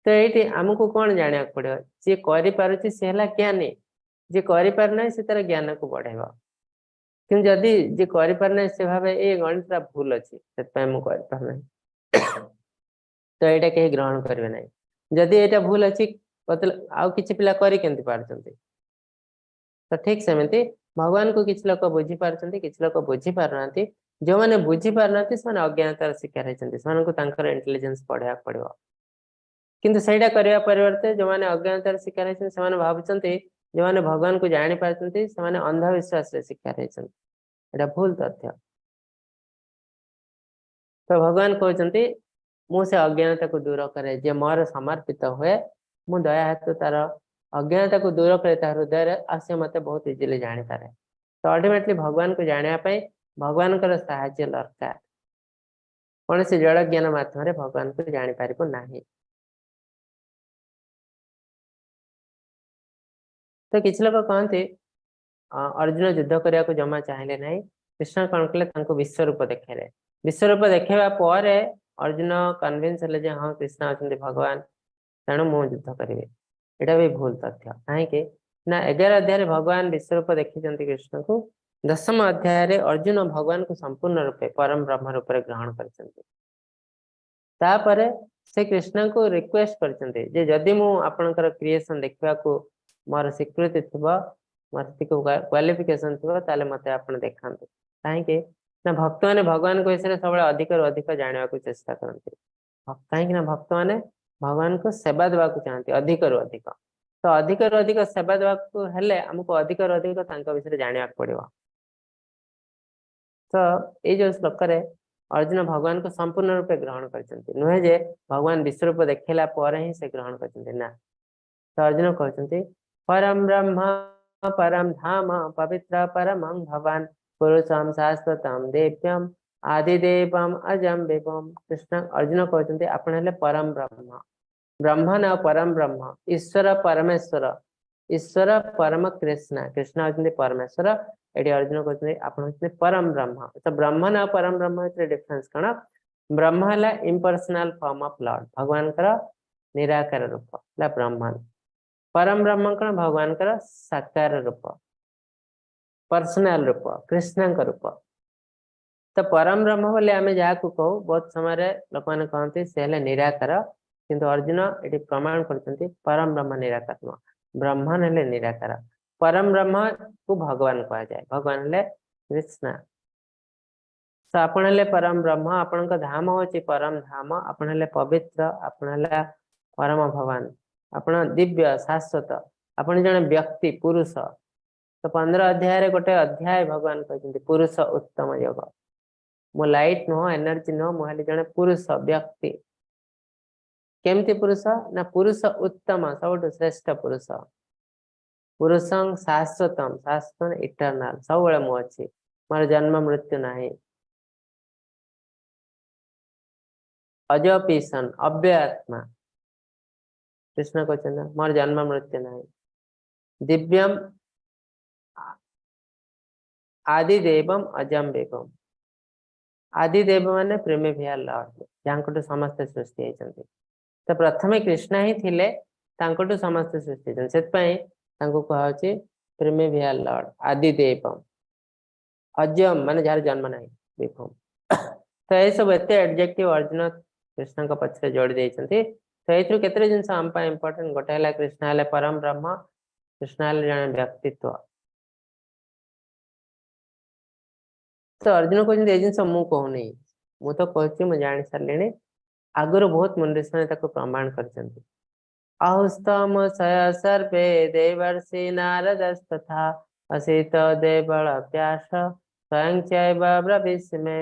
तो एटी हमको कोन जानिया पड़ियो जे करि पारुछि से हला ज्ञानी जे करि पार नै से तार ज्ञान को बढ़ाइबो कि जदि जे करि पार नै से भाबे ए गणितरा भूल अछि सेत पय मु करि पार नै तो एटा के ग्रहण करबे नै जदि एटा भूल अछि मतलब आउ किछि पिला करि केंति पारचंती तो ठीक सेमिति भगवान को किछि लोक बुझी पारचंती किछि लोक बुझी पारनांती जो माने बुझी पारनांती से माने अज्ञानतार शिकार हेचंती सेमान को तांकर इंटेलिजेंस पढ़िया पड़िबो किंतु सेटा करिया परिवर्ते जो माने अज्ञानतार शिकार हेचंती से माने भाबचंती जो माने भगवान को जानि पारचंती से माने अंधविश्वास रे शिकार हेचंती एटा भूल तथ्य तो भगवान कहचंती मु से अज्ञानता को दूर करे जे मोर समर्पित हुए मु दया हेतु तार अज्ञानता को दूर करे तार हृदय रे आसे मते बहुत इजीली जानि पारे तो अल्टीमेटली भगवान को जानिया पई भगवान कर सहायता दरकार कोन से जड़ ज्ञान माध्यम रे भगवान को जानि पारिबो नाही तो किछि लोक कहते अर्जुन युद्ध करिया को जमा चाहिले नाही कृष्ण कोन कले तांको विश्व रूप देखेले विश्व रूप देखेबा परे अर्जुन कन्विंस हले जे हां कृष्ण अछंती भगवान तेणु मु युद्ध करिवे एटा भी भूल तथ्य काहे के ना 11 अध्याय रे भगवान विश्व रूप देखिचंती कृष्ण को 10म अध्याय रे अर्जुन भगवान को संपूर्ण रूपे परम ब्रह्म रूप रे ग्रहण करचंती तापरे से कृष्ण को रिक्वेस्ट करचंती जे जदि मु आपनकर क्रिएशन देखबा को मोर स्वीकृति थिबा मस्ती को क्वालिफिकेशन थिबा ताले मते आपण देखांतु काहे के ना भक्त माने भगवान को विषय सब अधिक और अधिक जानवा को चेष्टा करते काहे कि ना भक्त माने भगवान को सेवा देवा को चाहते अधिक और अधिक तो अधिक और अधिक सेवा देवा को हेले हमको अधिक और अधिक तांका विषय जानवा पड़िबो तो ए जो श्लोक रे अर्जुन भगवान को संपूर्ण रूपे ग्रहण करचंती नुहे जे भगवान विश्व रूप देखला परे ही से ग्रहण करचंती ना तो अर्जुन कहचंती परम ब्रह्म परम धाम पवित्र परमं भवान पुरुषम शाश्वतम देव्यम आदिदेवम अजम विभम कृष्ण अर्जुन कहते आपण हेले परम ब्रह्म ब्रह्म ना परम ब्रह्म ईश्वर परमेश्वर ईश्वर परम कृष्ण कृष्ण होते परमेश्वर एटी अर्जुन कहते आपण होते परम ब्रह्म तो ब्रह्म ना परम ब्रह्म के डिफरेंस कण ब्रह्म हला इम्पर्सनल फॉर्म ऑफ लॉर्ड भगवान कर निराकार रूप ला ब्रह्म परम ब्रह्म कण भगवान कर साकार रूप पर्सनल रूप कृष्ण का रूप तो परम ब्रह्म बोले आमे जहा को कहू बहुत समय लोक मैंने कहते से हेले निराकार किंतु अर्जुन ये प्रमाण करते परम ब्रह्म निराकार नुह ब्रह्मन हेले निराकार परम ब्रह्म को भगवान कहा जाए भगवान हेले कृष्ण तो आपण हेले परम ब्रह्म आपण धाम होची परम धाम आपण हेले पवित्र आपण हेले परम भगवान आपण दिव्य शाश्वत आपण जने व्यक्ति पुरुष तो 15 अध्याय गोटे अध्याय भगवान कहते पुरुष उत्तम योग मो लाइट नुह एनर्जी नुह मुझे जने पुरुष व्यक्ति केमती पुरुष ना पुरुष उत्तम सब श्रेष्ठ पुरुष पुरुषं शाश्वतम शाश्वत इटर्नाल सब मु अच्छी मोर जन्म मृत्यु नहीं अजपीसन अव्यय आत्मा कृष्ण कहते मोर जन्म मृत्यु नहीं दिव्यम आदिदेवम अजम देवम आदिदेव माने प्रेमेभिया लॉर्ड जहाँकटू समस्त सृष्टि होती तो प्रथमे कृष्ण ही थिले तांकटू समस्त सृष्टि होती से कहुचे प्रेमेभिया लॉर्ड आदिदेवम अजम माने जार जन्म नहीं देवम तो ये सब एत एडजेक्टिव अर्जुन कृष्ण पछरे जोड़ी देते तो ये केते जिन आम इंपोर्टेंट गोटे है कृष्ण है परम ब्रह्म कृष्ण है जन व्यक्तित्व तो अर्जुन कहते जिन मु कहूनी मु तो कहूँ मुझे जानी सारे आगुरी बहुत मुंडे प्रमाण कर आहुस्तम सय सर्वे देवर्षि नारदस्तथा असित देवप्यास स्वयं चैव ब्रवीष्यमे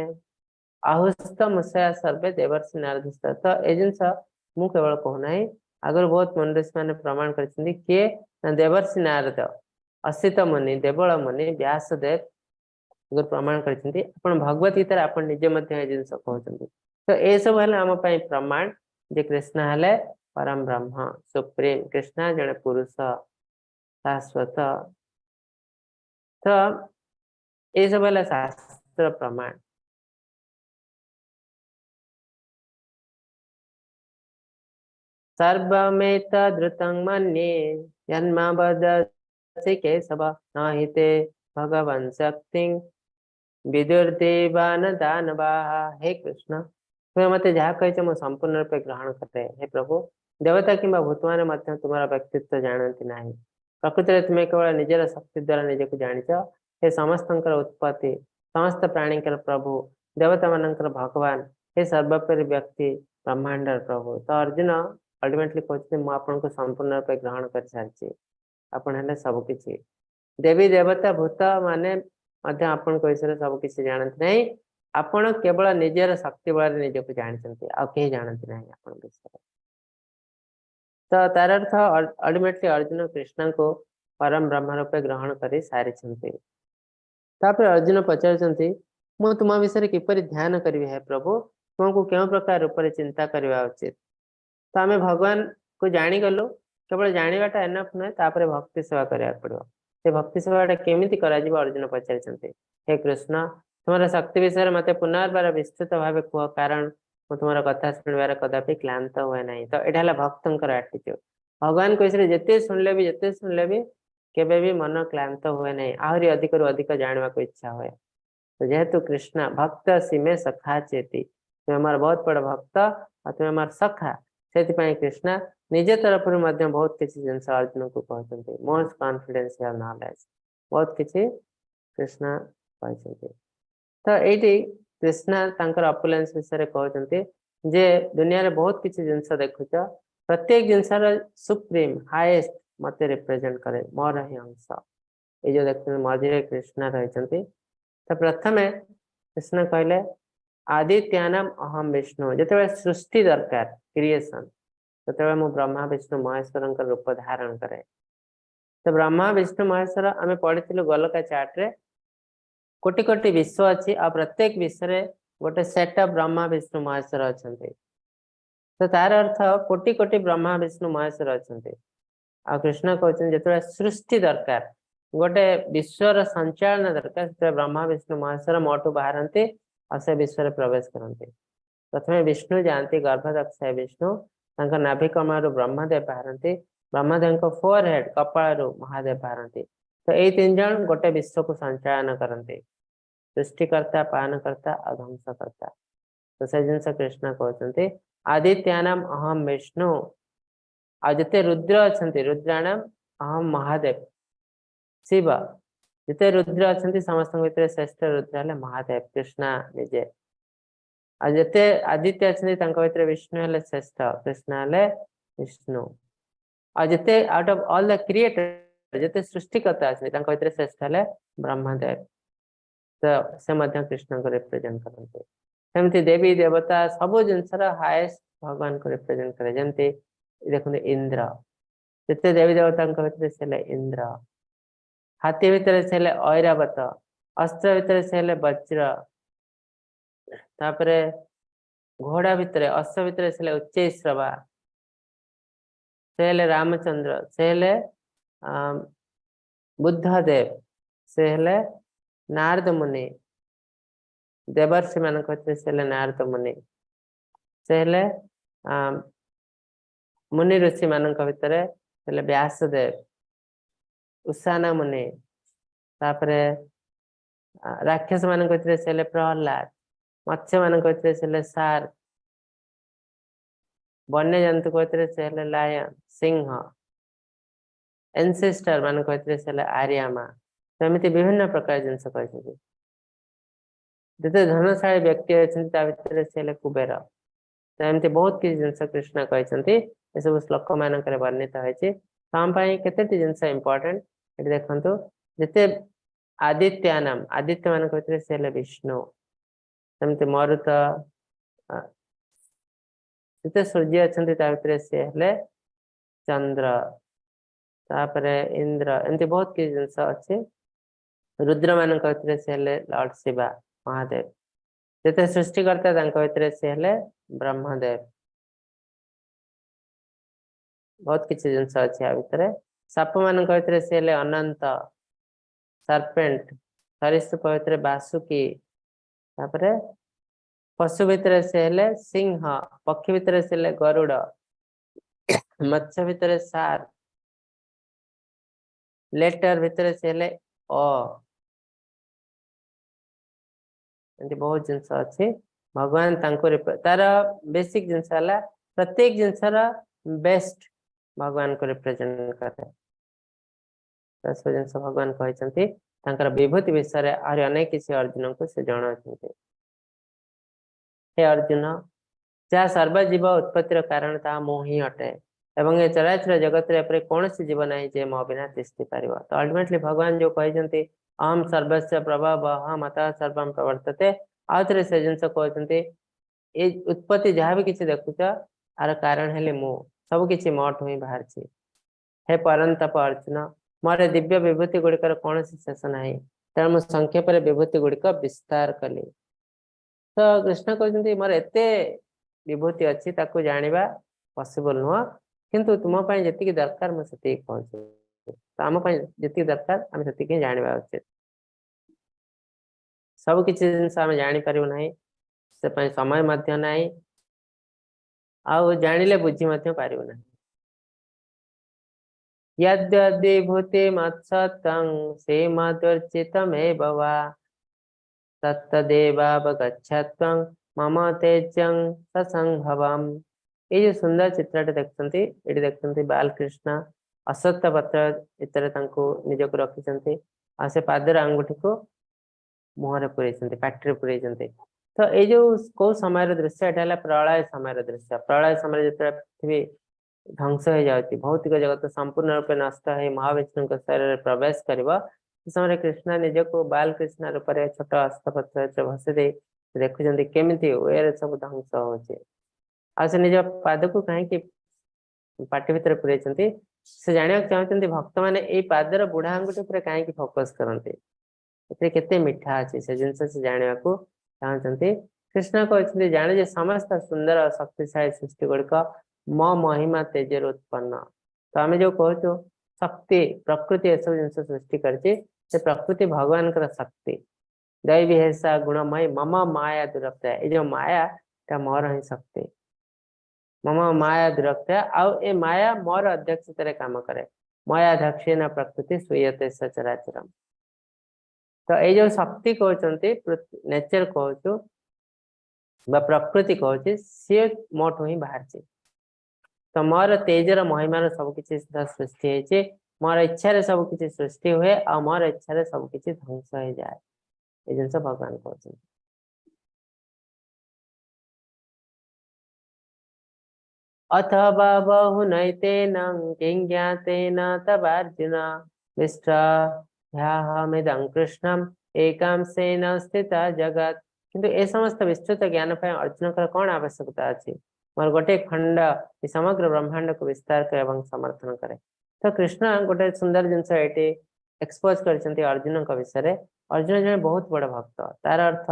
आहुस्तम सय सर्वे देवर्षि नारदस्तथा तो ये जिन मु केवल कहूना आगुरी बहुत मुंडे मैंने प्रमाण कर किए देवर्षि नारद असित मुनि देवल मुनि व्यासदेव प्रमाण कर भगवत गीतार आप निजे जिन कहते तो ये सब है आम प्रमाण जे कृष्ण है परम ब्रह्म सुप्रीम कृष्ण जड़े पुरुष शाश्वत तो ये सब है शास्त्र प्रमाण सर्वमेतद्रुतं मन्ये जन्माबदसि केशव न हि ते भगवन् शक्तिं विदुर्देवान दानवाः हे कृष्ण तुम्हें मत जहाँ कही मु संपूर्ण रूपे ग्रहण करे हे प्रभु देवता कि भूत मैंने तुम्हारा व्यक्तित्व जानती ना प्रकृत में तुम्हें केवल निजर शक्ति द्वारा निजक जाच हे समस्त उत्पत्ति समस्त प्राणी प्रभु देवता मान भगवान हे सर्वोपरि व्यक्ति ब्रह्मांडर प्रभु तो अर्जुन अल्टिमेटली कहते मुझे संपूर्ण रूपे ग्रहण कर सारी आपन सबकि देवी देवता भूत माने आपण विषय सबकि जानते नहीं आपण केवल निजर शक्ति बल निजक जानते कहीं जानते ना आपण विषय तो तार अर्थ अल्टिमेटली अर्जुन कृष्ण को परम ब्रह्म रूपे ग्रहण कर सारी अर्जुन पचार मु तुम विषय किपर ध्यान करी है प्रभु तुमको क्यों प्रकार रूप चिंता करवा उचित तो आम भगवान को जाणीगलु केवल जानाटा एनफ नुहे भक्ति सेवा करने पड़ो से भक्ति सेवाटा केमी कर अर्जुन पचार हे कृष्ण तुम्हारा शक्ति विषय मत पुनर्बार विस्तृत भाव कह कारण मुझे तुम कथा शुणवार कदापि क्लांत हुए ना तो यहाँ भक्तर एटीट्यूड भगवान को विषय जिते शुणले भी केबे भी मन क्लांत हुए ना आहरी अधिक रु अधिक जानवा को इच्छा हुए तो जेहेतु कृष्ण भक्त सीमे सखा चेती तुम्हें मोर बहुत बड़ भक्त और तुम्हें मोर सखा से कृष्ण निजे तरफ बहुत किसी जिन अर्जुन को कहते मोस्ट कॉन्फिडेंशियल नॉलेज बहुत किसी कृष्ण कहते तो ये कृष्ण तांकर अपुलेंस विषय कहते जे दुनिया रे बहुत किसी जिनस देखुच प्रत्येक जिनसर सुप्रीम हाईएस्ट मत रिप्रेजेंट करे मोर ही अंश ये जो देखते मझे कृष्ण रही तो प्रथमे कृष्ण कहले आदित्यानाम अहम विष्णु जो सृष्टि दरकार क्रिएशन तो मु ब्रह्मा विष्णु महेश्वर रूप धारण करे तो ब्रह्मा विष्णु महेश्वर आम पढ़ी गलका चार्ट रे कोटि कोटि विश्व अच्छी आ प्रत्येक विश्व रे गोटे सेट अफ ब्रह्मा विष्णु महेश्वर अच्छा तो तार अर्थ कोटि कोटि ब्रह्मा विष्णु महेश्वर अच्छा आ कृष्ण कहते जो सृष्टि दरकार गोटे विश्वर संचालन दरकार ब्रह्मा विष्णु महेश्वर मोटू बाहरती और से विश्व प्रवेश करते प्रथम विष्णु जाती गर्भदक्ष विष्णु नाभि कमल ब्रह्मदेव बाहरती ब्रह्मदेव फोर हेड कपाल महादेव बाहरती तो ये तीन जन गोटे विश्व को संचालन करते सृष्टिकर्ता पालनकर्ता और ध्वंसकर्ता तो से जिन कृष्ण कहते आदित्यानाम अहम विष्णु आ जिते रुद्र अच्छा रुद्राणाम अहम महादेव शिव जिते रुद्र अच्छा समस्त भीतर श्रेष्ठ रुद्र है महादेव कृष्ण निजे आ जिते आदित्य अच्छा भीतर विष्णु है श्रेष्ठ कृष्ण है विष्णु और जिते out of all the creator जिते सृष्टिकर्ता अच्छे श्रेष्ठ है ब्रह्मदेव तो से मध्य कृष्ण को रिप्रेजेंट करते सेमती देवी देवता सब जिनसर हाएस्ट भगवान को रिप्रेजेंट करे जमती देखते इंद्र जिते देवी देवता भितर से इंद्र हाथी भितर से ऐरावत अस्त्र भितर से वज्र तापरे घोड़ा भितर अश्व भितर से उच्चैश्रवा से हेले रामचंद्र से हेले बुद्धदेव से हेले नारद मुनि देवर्षि मान से नारद मुनि से हेले मुनि ऋषि मान भितर से व्यासदेव उषाना मुनि तापरे राक्षस मान से प्रहलाद मत्स्य मान से सार वन्य जंतु से लायन सिंह एनसेस्टर मान से आर्यमा तो एमती विभिन्न प्रकार जिनस कहते जिते धनशाली व्यक्ति अच्छे से कुबेर तो एमती बहुत किसी जिनस कृष्ण कहते ये सब श्लोक मान वर्णित होती आम केते जिनस इंपोर्टेंट ये देखो जिते आदित्यानाम आदित्य मान से विष्णु सेमती मरुत जिते सूर्य अच्छा से चंद्र तापरे इंद्र एमती बहुत किसी जिनस अच्छे रुद्र मान से लॉर्ड शिवा महादेव जिते सृष्टिकर्ता भितर से ब्रह्मदेव बहुत किसी जिनस अच्छे भितर साप मान से अनंत सर्पेंट सरीसृप भितर बासुकी तापरे पशु भितर से सिंह पक्षी भितर से गरुड़ मत्स्य भितर सार लेटर भितर से बहुत जिनस अच्छे भगवान तार बेसिक जिनस प्रत्येक जिनसर बेस्ट भगवान को रिप्रेजेंट करे सब जिनस भगवान कहते विभूति विषय आहरी अनेक किसी अर्जुन को से जनाते हे अर्जुन जहाँ सर्वजीव उत्पत्तिर कारण ता मो ही अटे एवं ये चराचर जगत कौन सी जीव ना जे मो बिना तिष्ठि पार तो अल्टीमेटली भगवान जो कहते अहम सर्वस्व प्रभाव अहम अतः सर्व प्रवर्तते आउ थे से जिन कहते ये उत्पत्ति जहाँ भी किसी देखुच आर कारण है मु सब किसी मोठ ही बाहर हे परंतप अर्जुन मोर दिव्य विभूति गुड़िकर कौन शेष ना तेणु मुझ संक्षेप विभूति गुड़िक विस्तार कली तो कृष्ण कहते मोर एत विभूति अच्छी जाना पॉसिबल नुह किंतु तुम जी दरकार मुझे कहूँ तो आम जी दरकार आम से जाना उचित सब किसी जिनस आम जापर ना से समय ना आउ जानिले बुझी पारना यद्यद्विभूति मत्सत्तं श्रीमद्वर्जितमेव वा तत्तदेवावगच्छत्वं मम तेजं ससंभवम् ये जो सुंदर चित्रटे देखते ये देखते बालकृष्ण अश्वत्थ पत्र इतर निजक रखी से पादर आंगुठी को मुहर पुरे पाटी पुरे तो ये जो कौ समय दृश्य यहाँ प्रलय समय दृश्य प्रलय समय जो पृथ्वी ध्वंस हो जाती भौतिक जगत संपूर्ण रूप नष्ट हो महाविष्णु शरीर प्रवेश कर समय कृष्ण निज को बालकृष्ण रूप छोट हस्तपत्र भसे दे देखुं केमी वे सब ध्वंस हो निज पाद को कहीं पाटी भितर पुरे से जाना चाहते भक्त मैंने ये पादर बुढ़ा आंगुठी पर कहीं फोकस करते केते मिठा अच्छे से जिन से जाना चाहते कृष्ण कहते जाने समस्त सुंदर शक्तिशाली सृष्टि गुड़िक मो महिमा तेजर उत्पन्न तो आम जो कहूँ शक्ति प्रकृति ये सब जिन सृष्टि करती प्रकृति भगवान शक्ति दैवी हेसा गुणमय मम माया दुरक्ता ये जो माया मोर ही शक्ति मम माया दुरक्ता आउ ए माया मोर अध्यक्षतार काम करे माया दक्षिण प्रकृति सुयते सचराचरम तो ये जो शक्ति कहते नेचर कहूँ प्रकृति कहूँ सी मोठ ही बाहर तो मोर तेजर महिमार सब किसी सृष्टि होती मोर इच्छा सब किसी सृष्टि हुए और मोर इच्छा सब किसी ध्वंस हो जाए ये जिन भगवान कहते अथवा बहुनैतेन किं ज्ञातेन तवार्जुन विष्टभ्याहमिदं कृष्णं एकांशेन स्थिता जगत। किंतु ए समस्त विस्तृत ज्ञान पर अर्जुन का कौन आवश्यकता अच्छी? मोर गोटे खंड समग्र ब्रह्मांड को विस्तार करे एवं समर्थन करे। तो कृष्ण गोटे सुंदर जिनस ये एक्सपोज कर अर्जुन विषय। अर्जुन जन बहुत बड़ भक्त, तार अर्थ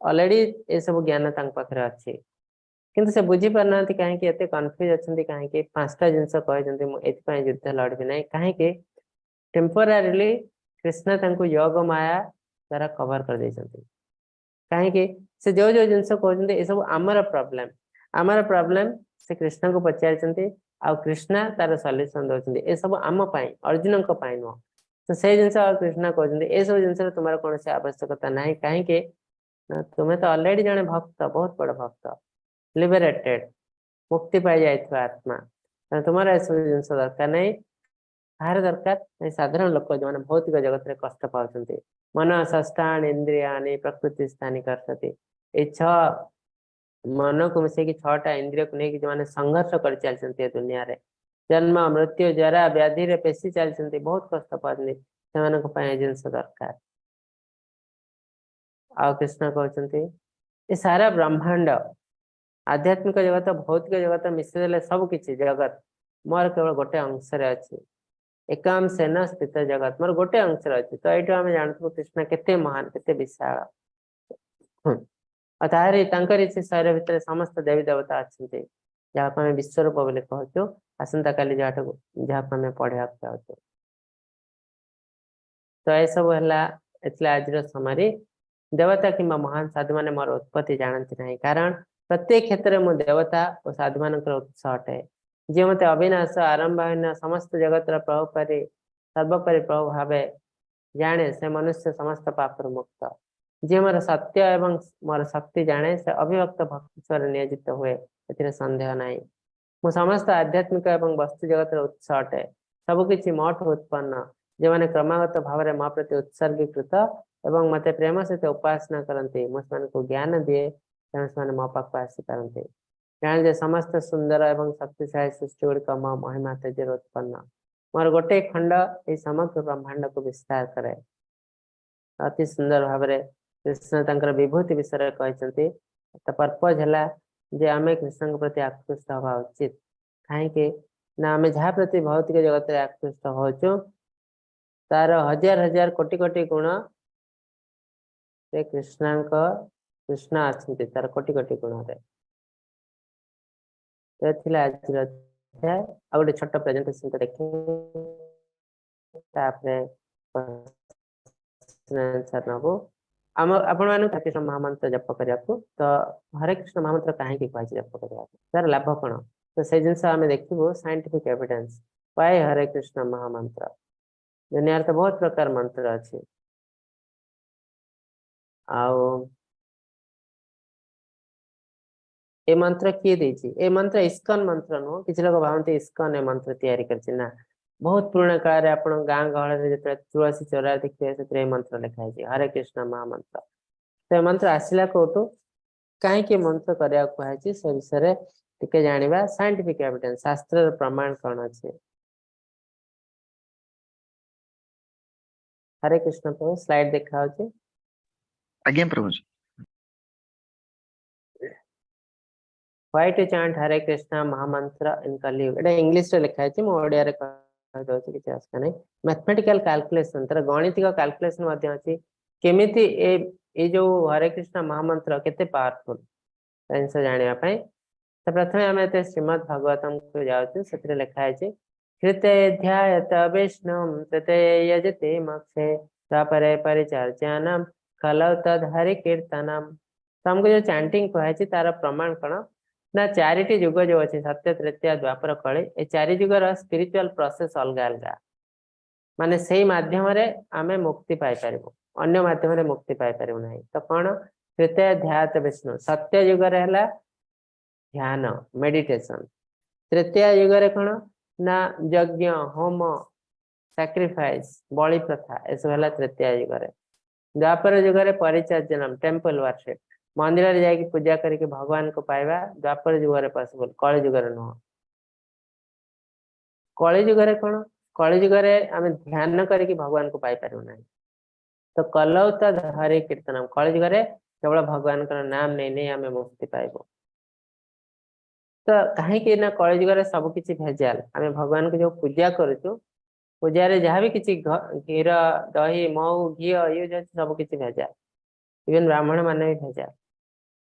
ऑलरेडी ये सब ज्ञान पाखे अच्छी, किंतु से बुझी पार ना कहीं एत कन्फ्यूज अच्छा कहीं पांचटा जिनस कहते युद्ध लड़बी ना कहीं टेम्पोरारीली कृष्ण तांको योग माया द्वारा कवर कर देइछन्ति। कहीं से जो जो जिनस कहते ये सब आमर प्रॉब्लम से कृष्ण को पचारि आ कृष्ण तार सॉल्यूशन दौरान ये सब आम अर्जुन नुह। तो से जिन कृष्ण कहते ये सब जिन तुम्हारा कौन से आवश्यकता ना कहीं तुम्हें तो ऑलरेडी जने भक्त, बहुत बड़ भक्त, लिबरेटेड, मुक्ति पाई जाइथिबा आत्मा, तुम्हारा ये सब जिन दरकार नहीं। कहार दरकार साधारण लोक जो मैंने भौतिक जगत में कष्ट पाते मन षष्ठान इंद्रियानि प्रकृति स्थानी करते ये मन को मिसेकी 6टा इंद्रिय को लेकिन जो मैंने संघर्ष कर चलते दुनिया रे, जन्म मृत्यु जरा व्याधि रे पेशी चलते बहुत कष्ट पाते से जिनस दरकार। आ कृष्ण कहते ये सारा ब्रह्मांड आध्यात्मिक जगत भौतिक जगत मिसेदेले सब किसी जगत मोर केवल गोटे अंश अच्छी, एकांशेन स्थित जगत मोर गोटे अंश अच्छी। तो ये आम जानते कृष्ण केते महान केते विशाल। तारी से शरीर भितर समस्त देवी देवता अच्छा जहाँ विश्वरूप बोले कहचु। आसंता काली जहाँ पढ़ा चाहूँ तो यह सब है आज समय देवता कि महान साधु मैंने मोर उत्पत्ति जानती ना, कारण प्रत्येक क्षेत्र में देवता और साधु मान उत्साह अटे। जी मत अविनाश आरंभ समस्त जगत प्रभुपरी सर्वपरि प्रभु भाव जाने से मनुष्य समस्त पापर मुक्त। जी मोर सत्य एवं मोर शक्ति जाने से अभिभक्त भक्तेश्वर नियोजित हुए ए सन्देह ना। मु समस्त आध्यात्मिक एवं वस्तु जगत उत्साह अटे। सबकि मठ उत्पन्न जो मैंने क्रमागत भाव में मो प्रति उत्सर्गीकृत एवं मत प्रेम सहित उपासना करते मुझे को ज्ञान दिए से मो पाक आसी पारती। जाने समस्त सुंदर एवं शक्तिशाली सृष्टि गुड़िक मो महिमा तेजर उत्पन्न। मोर गोटे खंड ये समग्र ब्रह्मांड को विस्तार करे। अति सुंदर भाव में कृष्ण तंकर विभूति विषय कहते। तो पर्पज है जे आम कृष्ण के प्रति आकृष्ट हवा उचित कहीं ना आम जहाँ प्रति भौतिक जगत में आकृष्ट होचु तार हजार हजार कोटि कोटि गुण से कृष्ण अच्छे तार कोटि कोटि गुण रे। तो आज गोटे छोट प्रेजेंटेशन तो देखिए नबू आम आपण कृष्ण महामंत्र जप करने को। तो हरे कृष्ण महामंत्र कहीं कह जप करने तार लाभ कौन तो से जिन आम देखू साइंटिफिक एविडेंस पाए हरे कृष्ण महामंत्र। दुनिया तो बहुत प्रकार मंत्र अच्छे ए मंत्र किए देछि ए मंत्र इस्कन मंत्र नुह किसी लोग भावते इस्कन ए मंत्र तैयारी करछि ना। बहुत पुराना काल रे आपण गाँ गहल जो तुलसी चौरा देखिए से मंत्र लिखा है हरे कृष्ण महामंत्र। तो मंत्र आसला कौटू कहीं मंत्र करने कहुई से विषय टिके जानिबा साइंटिफिक एविडेंस शास्त्र प्रमाण कौन अच्छे। हरे कृष्ण प्रभु स्लाइड देखा आज्ञा प्रभु जी। Why to chant Hare Krishna महामंत्र इन कलयुग एटा इंग्लिश रे लिखा है मो ओडिया रे कह दउछि किछ आस्का नै। मैथमेटिकल कैलकुलेशन तर गणितिक कैलकुलेशन मध्ये अछि केमिति ए जो हरे कृष्ण महामंत्र केते पावरफुल आंसर जानिया पई। तो प्रथमे हम एते श्रीमद् भागवतम को जाउछु सेतिर लिखा है कृते ध्यायत विष्णुम तते यजते मक्षे तापरे परिचर्यानाम कलौ तद हरि कीर्तनम। तो हमको जो चैंटिंग कहै तार प्रमाण कौन ना चारिटी युग जो अच्छे सत्य तृतीय द्वापर कली ए चारि युगर स्पिरिचुअल प्रोसेस अलग अलग माने से माध्यम आमे मुक्ति पाई पारिबो अन्य माध्यम मुक्ति पाई पारिबो नाही। तो कौन तृतीय ध्यात विष्णु सत्य युगर है ध्यान मेडिटेशन। तृतीय युगर कौन ना यज्ञ होम सैक्रिफाइस बलि प्रथा ए सब है तृतीय युगर। द्वापर युगर परिचर्जनम टेम्पल वर्शिप मंदिर जाकि पूजा करके भगवान को पाइबा द्वापर युग पॉसिबल कल युग नुह। कलिजुगरे कौन कलिजुगरे आम ध्यान करके भगवान को पाई पारू ना तो कलौ तो हरे कीर्तनम कलिजुगरे केवल भगवान का नाम नहीं नहीं आम मुक्ति पाइब तो कहीं ना कलिजुगरे सबकिछि भेजाल आम भगवान को जो पूजा करूँ पूजा रे जहाँ भी किसी क्षीर दही मऊ घी ये सब किसी भेजाल इवन ब्राह्मण माने भी भेजाल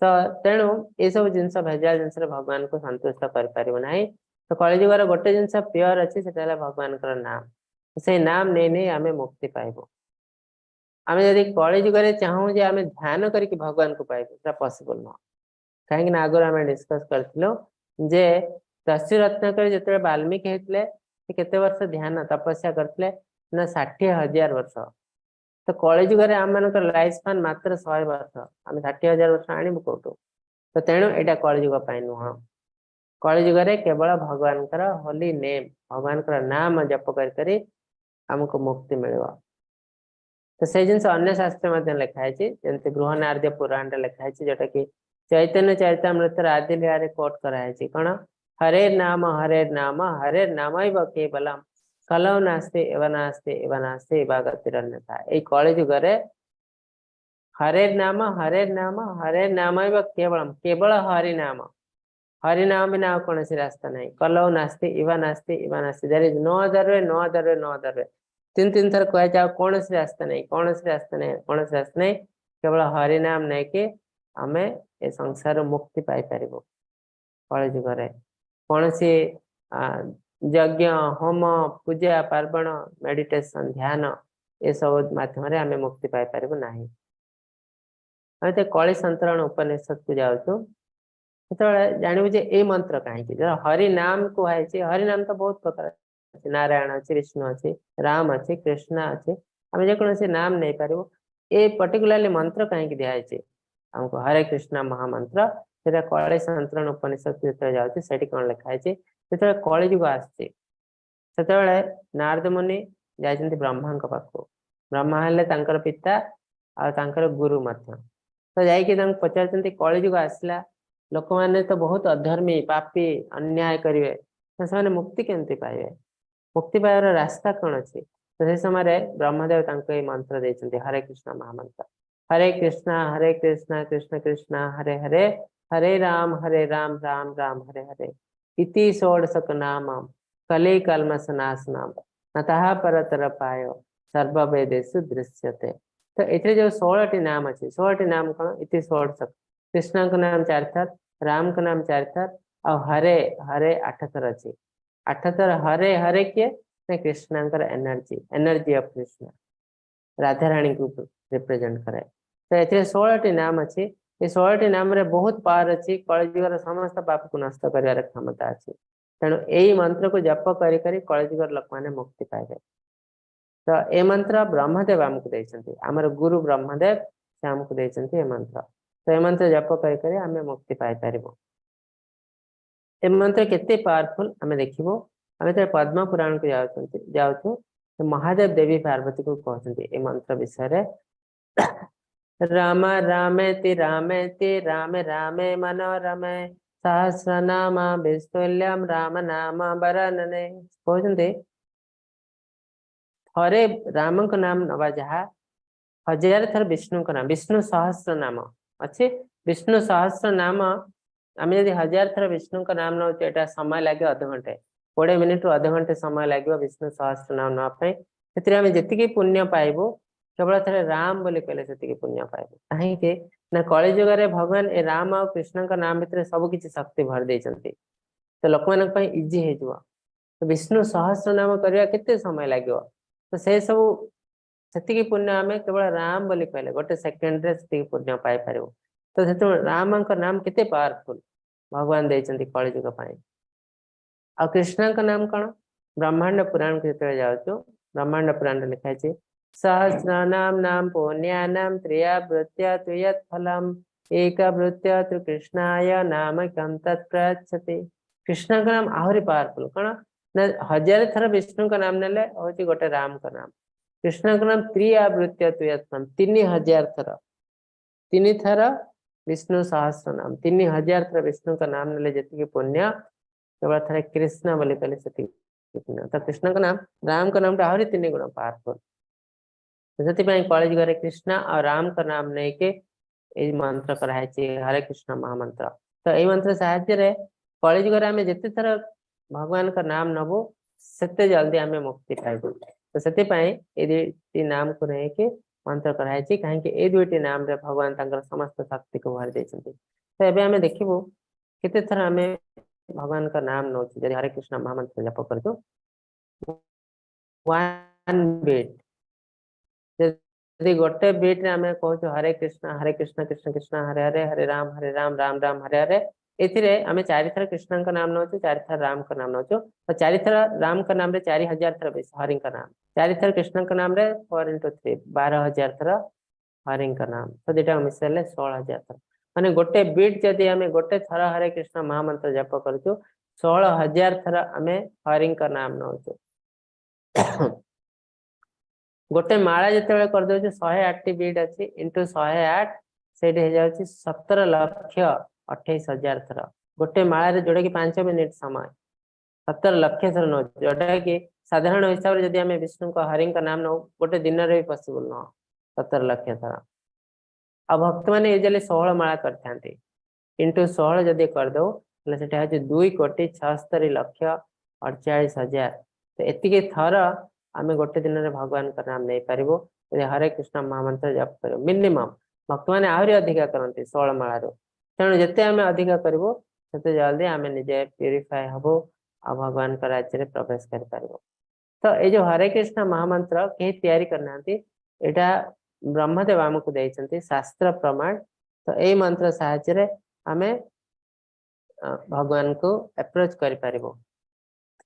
तो तेणु ये सब जिनस भेजाल जिनस भगवान को संतुष्ट करना तो कलिजुगर गोटे जिनस प्योर अच्छी से भगवान का नाम से नाम नहीं नहीं आम मुक्ति पाइब आम जब कलिजुगर चाहूँ जे आम ध्यान करके भगवान को पाइबा पॉसिबल नुह कहीं आगुरी आम डिस्कस करूँ जे दस्यु रत्नाकर जो वाल्मीकि होते केते वर्ष ध्यान तपस्या करते ना 60,000 वर्ष तो कलिजुगर आम मान लाइफ स्पान मात्र 100 वर्ष आम 60,000 वर्ष आणबू कौटू तो तेणु यहाँ कलिजुग नुह कलिजुगर केवल भगवान होली नेम भगवान नाम जप कर आमको मुक्ति मिल तो से जिन अन्य शास्त्र लिखाई जमी बृहनार्य पुराण लिखाई जोटा कि चैतन्य चरितमृत आदि लीला कोट कराई कौन हरे नाम हरे नाम केवलम कलौ नास्ति एव नास्ति एव नास्ति एव गतिरन्यथा ए कलिजुगरे हरे नाम हरे नाम केवलम केवल हरिनाम बिना कौन रास्ता नहीं कलौ नास्ति इव नास्ति इव नास्ति there is no other way no other way no other way तीन तीन थर कह जाओ कौन रास्ता नहीं कौन रास्ता नहीं कौन रास्ता नहीं केवल हरिनाम नहीं कि आम ए संसार मुक्ति पाई पार कलिजुगर कौन सी यज्ञ होम पूजा पार्वण मेडिटेशन ध्यान ये सब माध्यम आम मुक्ति पाई पार ना आम तो कलि संतरण उपनिषद को जाऊँ जो जानवु जे ए मंत्र कहीं हरिनाम कहई हरिनाम तो बहुत प्रकार नारायण अच्छे विष्णु अच्छे राम अच्छे कृष्ण अच्छे आम जेकोसी नाम नहीं पार ए पर्टिकुलाली मंत्र कहीं दिखाई हमको हरे कृष्ण महामंत्र से कलि संतरण उपनिषद जो जाऊँगी से कौन लिखाई जो कलिजुग आसते नारद मुनि जाती ब्रह्मा पाखु ब्रह्मा हेल्ले पिता आर गुरु तो जाकि पचार कलिजुग आसला लोक मैंने तो बहुत अधर्मी पापी अन्याय करेंगे तो से मुक्ति केमती पाइबे मुक्ति पाइबार रास्ता कौन अच्छी तो से समय ब्रह्मदेव मंत्र देते हरे कृष्ण महामंत्र हरे कृष्ण कृष्ण कृष्ण हरे हरे हरे राम राम राम हरे हरे इति षोडशक नाम कलि कल्मष नाशनम नतः परतर पायो सर्ववेदेषु दृश्यते तो ये जो 16 नाम अच्छे 16 नाम कौन इति षोडशक कृष्ण का नाम 4 थर राम का नाम 4 थर और हरे हरे 8 थर अच्छे 8 थर हरे हरे किए कृष्ण एनर्जी ऑफ कृष्ण राधा रानी को रिप्रेजेंट करे तो ये 16 नाम अच्छे ये 16 नाम रे बहुत पावर अच्छी कलिजुगर समस्त पाप को नष्ट कर क्षमता अच्छी तेणु यही मंत्र को जप करी कलिजुगर लोक मैंने मुक्ति पाइबे तो ये मंत्र ब्रह्मदेव आमको देते आमर गुरु ब्रह्मदेव से आमको देते मंत्र तो ये मंत्र जप करी आम मुक्ति पाई पार ए मंत्र केते पावरफुल आम देखो आम तो पद्म पुराण को जाऊँ महादेव देवी पार्वती को कहते ए मंत्र विषय राम रामेति रामे रामे मनोरमे सहस्रनाम विस्तुल्यम राम नाम वरनने कहते थरे राम को नाम नवा जहा 1000 थर विष्णु का नाम विष्णु सहस्र नाम अच्छे विष्णु सहस्र नाम आम यदि 1000 थर विष्णु का नाम नौ समय लगे अध घंटे 20 मिनिट रु अध घंटे समय लगे विष्णु सहस्र नाम नापी जी पुण्य पाइबू केवल थे राम बोली कहले से पुण्य पाइबू कहीं ना कलिजुगर भगवान ए राम और कृष्ण का नाम भितर सब किसी शक्ति भर देते तो लोक मान इजी हो तो विष्णु सहस्र नाम करवा केते समय लगे तो से सब से पुण्य आम केवल राम बोली कहले गोटे सेकेंड से पुण्य पाई पार तो से राम का नाम केते पावरफुल भगवान देते कलिजुग आ कृष्ण का नाम कौन ब्रह्मांड पुराण को जो जाऊँ ब्रह्मांड पुराण लिखाई सहस्रनाम नाम पुण्यानाम त्रियावृत्या त्रियत् फलम एकवृत्या तो कृष्णाय नाम कम तत्प्रयच्छति कृष्ण का नाम आहरी पावरफुल कौन ना 1000 थर विष्णु का नाम नेले हूँ गोटे राम का नाम कृष्ण का नाम त्रियावृत्या त्रियत् फलम 3000 थर 3 थर विष्णु सहस्र नाम 3000 थर विष्णु का नाम नेले जी पुण्य केवल थे कृष्ण बोली कहले से कृष्ण तो कृष्ण का नाम राम का नाम आहरी 3 गुण पावरफुल से कलि जुग कृष्ण और राम का नाम नहीं के ये मंत्र कराई हरे कृष्ण महामंत्र तो ये मंत्र साहाय्य कलि जुग आम जिते थर भगवान का नाम नबू से जल्दी आम मुक्ति पाइबू तो से नाम को लेकिन मंत्र कराई कहीं ये 2टी नाम रे भगवान समस्त शक्ति को भर देते तो एबे आम देखू केते थर आम भगवान का नाम नौ जब हरे कृष्ण महामंत्र जप कर 1 बीट यदि गोटे बीट रे आमे कहू हरे कृष्ण कृष्ण कृष्ण हरे हरे हरे राम राम राम हरे हरे एथिरे आमे 4 थर कृष्ण का नाम नौचु 4 थर राम का नाम नौचु और 4 थर राम का नाम रे 4000 थर बेस हरि का नाम 4 थर कृष्ण का नाम रे 4 into 3 12000 थर हरि का नाम तो जेटा मिसले 16000 थर माने गोटे बीट जदि आमे गोटे थर हरे कृष्ण महामंत्र जप करछु 16000 थर आमे हरि का नाम नौचु गोटे माला जिते कर 108 बीट अच्छी इंटू 108 से 17,28,000 थर गोटे माला जोड़ा कि 5 मिनिट समय 17 लक्ष थर नौ जोटा कि साधारण हिसाब से जब आम विष्णु का हरि का नाम नौ गोटे दिन भी पॉसिबल नुह 17 लक्ष थर आ भक्त मैंने यूजुअली 16 माला करते इंटू 16 जदि करदे 2,76,78,48,000 तो एति थर आम गोटे दिन में भगवान का नाम नहीं पार हरे कृष्ण महामंत्र जप कर मिनिमम भक्त मैंने आहरी अधिका करते 16 माल तेणु जिते आम अधिका करूँ से जल्दी आम निजे प्यूरीफाए हबो आ भगवान का राज्य में प्रवेश कर तो ये जो हरे कृष्ण महामंत्र कहीं तैयारी करना यहाँ ब्रह्मदेव आमको देते शास्त्र प्रमाण तो यही मंत्र साहाय्य आम भगवान को अप्रोच कर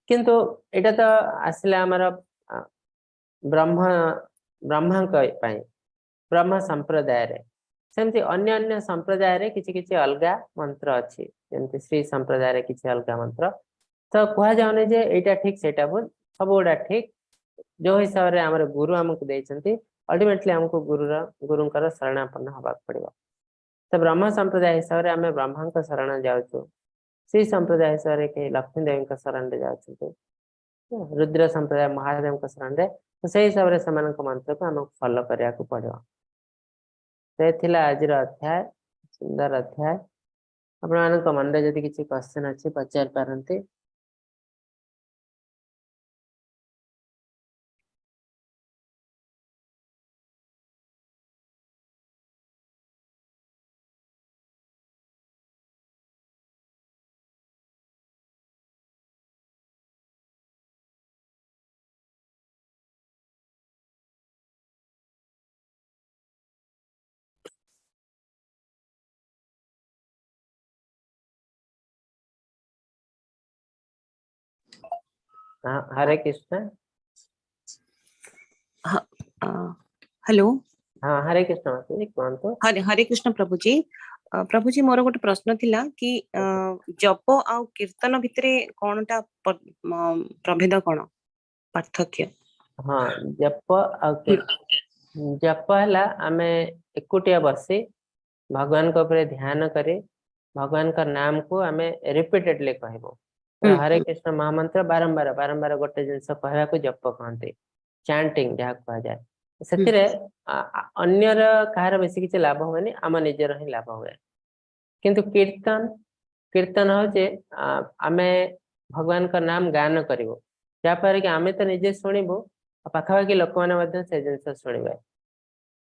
किंतु एटा तो आसला आमर ब्रह्म ब्रह्मा ब्रह्म संप्रदाय रे सेमती अन्य अन्य संप्रदाय रे किछि किछि अलगा मंत्र अच्छी जमती श्री संप्रदाय रे किछि अलगा मंत्र तो कह जाउने जे एटा ठीक सेटा भूल सब गुड़ा ठीक जो हिसाब रे हमर गुरु हमको देइछंती अल्टीमेटली हमको गुरुंकर शरणापन्न हबाक पड़िबो तो ब्रह्म संप्रदाय हिसाब रे हमें ब्रह्मा का शरण जाउछु श्री संप्रदाय हिसाब रे के लक्ष्मी देवी का शरण रे जाउछु रुद्र संप्रदाय महादेव का शरण रे तो से हिसाब से मंत्र को आमको फॉलो करने को पड़ो तो आज अध्याय सुंदर अध्याय आपण मन में जदि किसी क्वेश्चन अच्छी पचार पारती हाँ हरे कृष्ण हेलो हाँ हरे कृष्ण माता जी कहतो हरे कृष्ण प्रभु जी मोर गोटे प्रश्न थिला कि जप आ कीर्तन भितरे कोनटा प्रभेद कोन पार्थक्य हाँ जप जप है आमे एकुटिया बसी भगवान को ऊपर ध्यान करे भगवान का नाम को आमे रिपीटेडली कहबो हरे कृष्ण महामंत्र बारंबार बारंबार गोटे जिनस कहवा को जप कहते चैंटिंग जहाँ कह जाए से अन्यर कहार बेसी किसी लाभ हुए आम निजर ही लाभ हुए किंतु कीर्तन कीर्तन होचे आमे भगवान का नाम गान करिवो जहाँफल कि आमे तो निजे शुणबू पाखापाखि लोक मैंने से जिन शुणे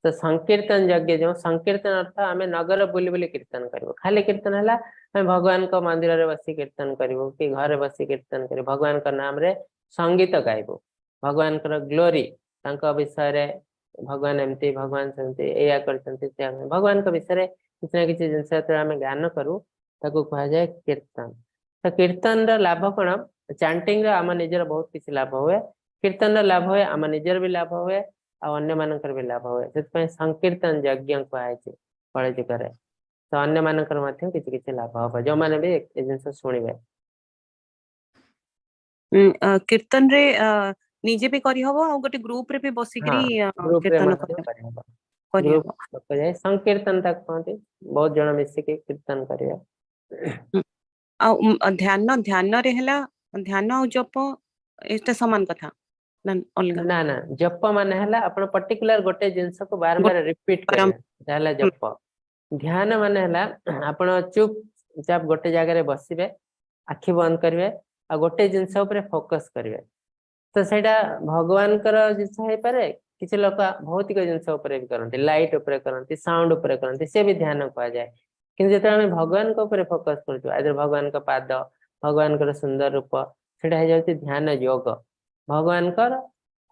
तो संकीर्तन यज्ञ जो संकीर्तन अर्थ आम नगर बुली बुली कीर्तन करूँ खाली कीर्तन है भगवान को मंदिर रे बसी कीर्तन करूँ कि घर बसी कीर्तन कर भगवान का नाम रे संगीत गायबू भगवान का ग्लोरी विषय रे भगवान एमती भगवान सेमती या भगवान का विषय किसी ना किसी जिनस आम गान करूँ कह जाए कीर्तन तो कीर्तन लाभ कौन चैंटिंग आम निजर बहुत किसी लाभ हुए कीर्तन लाभ हुए आम निजर भी लाभ हुए अन्य मानकर भी लाभ हुए से संकीर्तन यज्ञ कहुए कलि जुग तो अन्य मानकर किसी किसी लाभ हम जो मैंने भी जिन शुणे कीर्तन रे निजे भी करी हबो आ गोटे ग्रुप रे भी बसिकरी कीर्तन करी हबो संकीर्तन तक कहते बहुत जन मिसिक कीर्तन करिया आ ध्यान ध्यान रे हला ध्यान आ जप एटा समान कथा ना अलगा ना ना जप माने हला आपण पर्टिकुलर गोटे जिंस को बार बार रिपीट परम- करबे हला जप ध्यान माने हला आपण चुप चाप गोटे जगह रे बसिबे आखि बंद करिवे आ गोटे जिंस ऊपर फोकस करिवे तो सेटा भगवान कर जिंस हे पारे किछि लोक भौतिक जिंस ऊपर भी करंती लाइट ऊपर करंती साउंड ऊपर करंती से भी ध्यान कहा जाए किंतु जेते हम भगवान को ऊपर फोकस करछु आदर भगवान का पाद भगवान कर सुंदर रूप सेटा हे जाउती ध्यान योग भगवान कर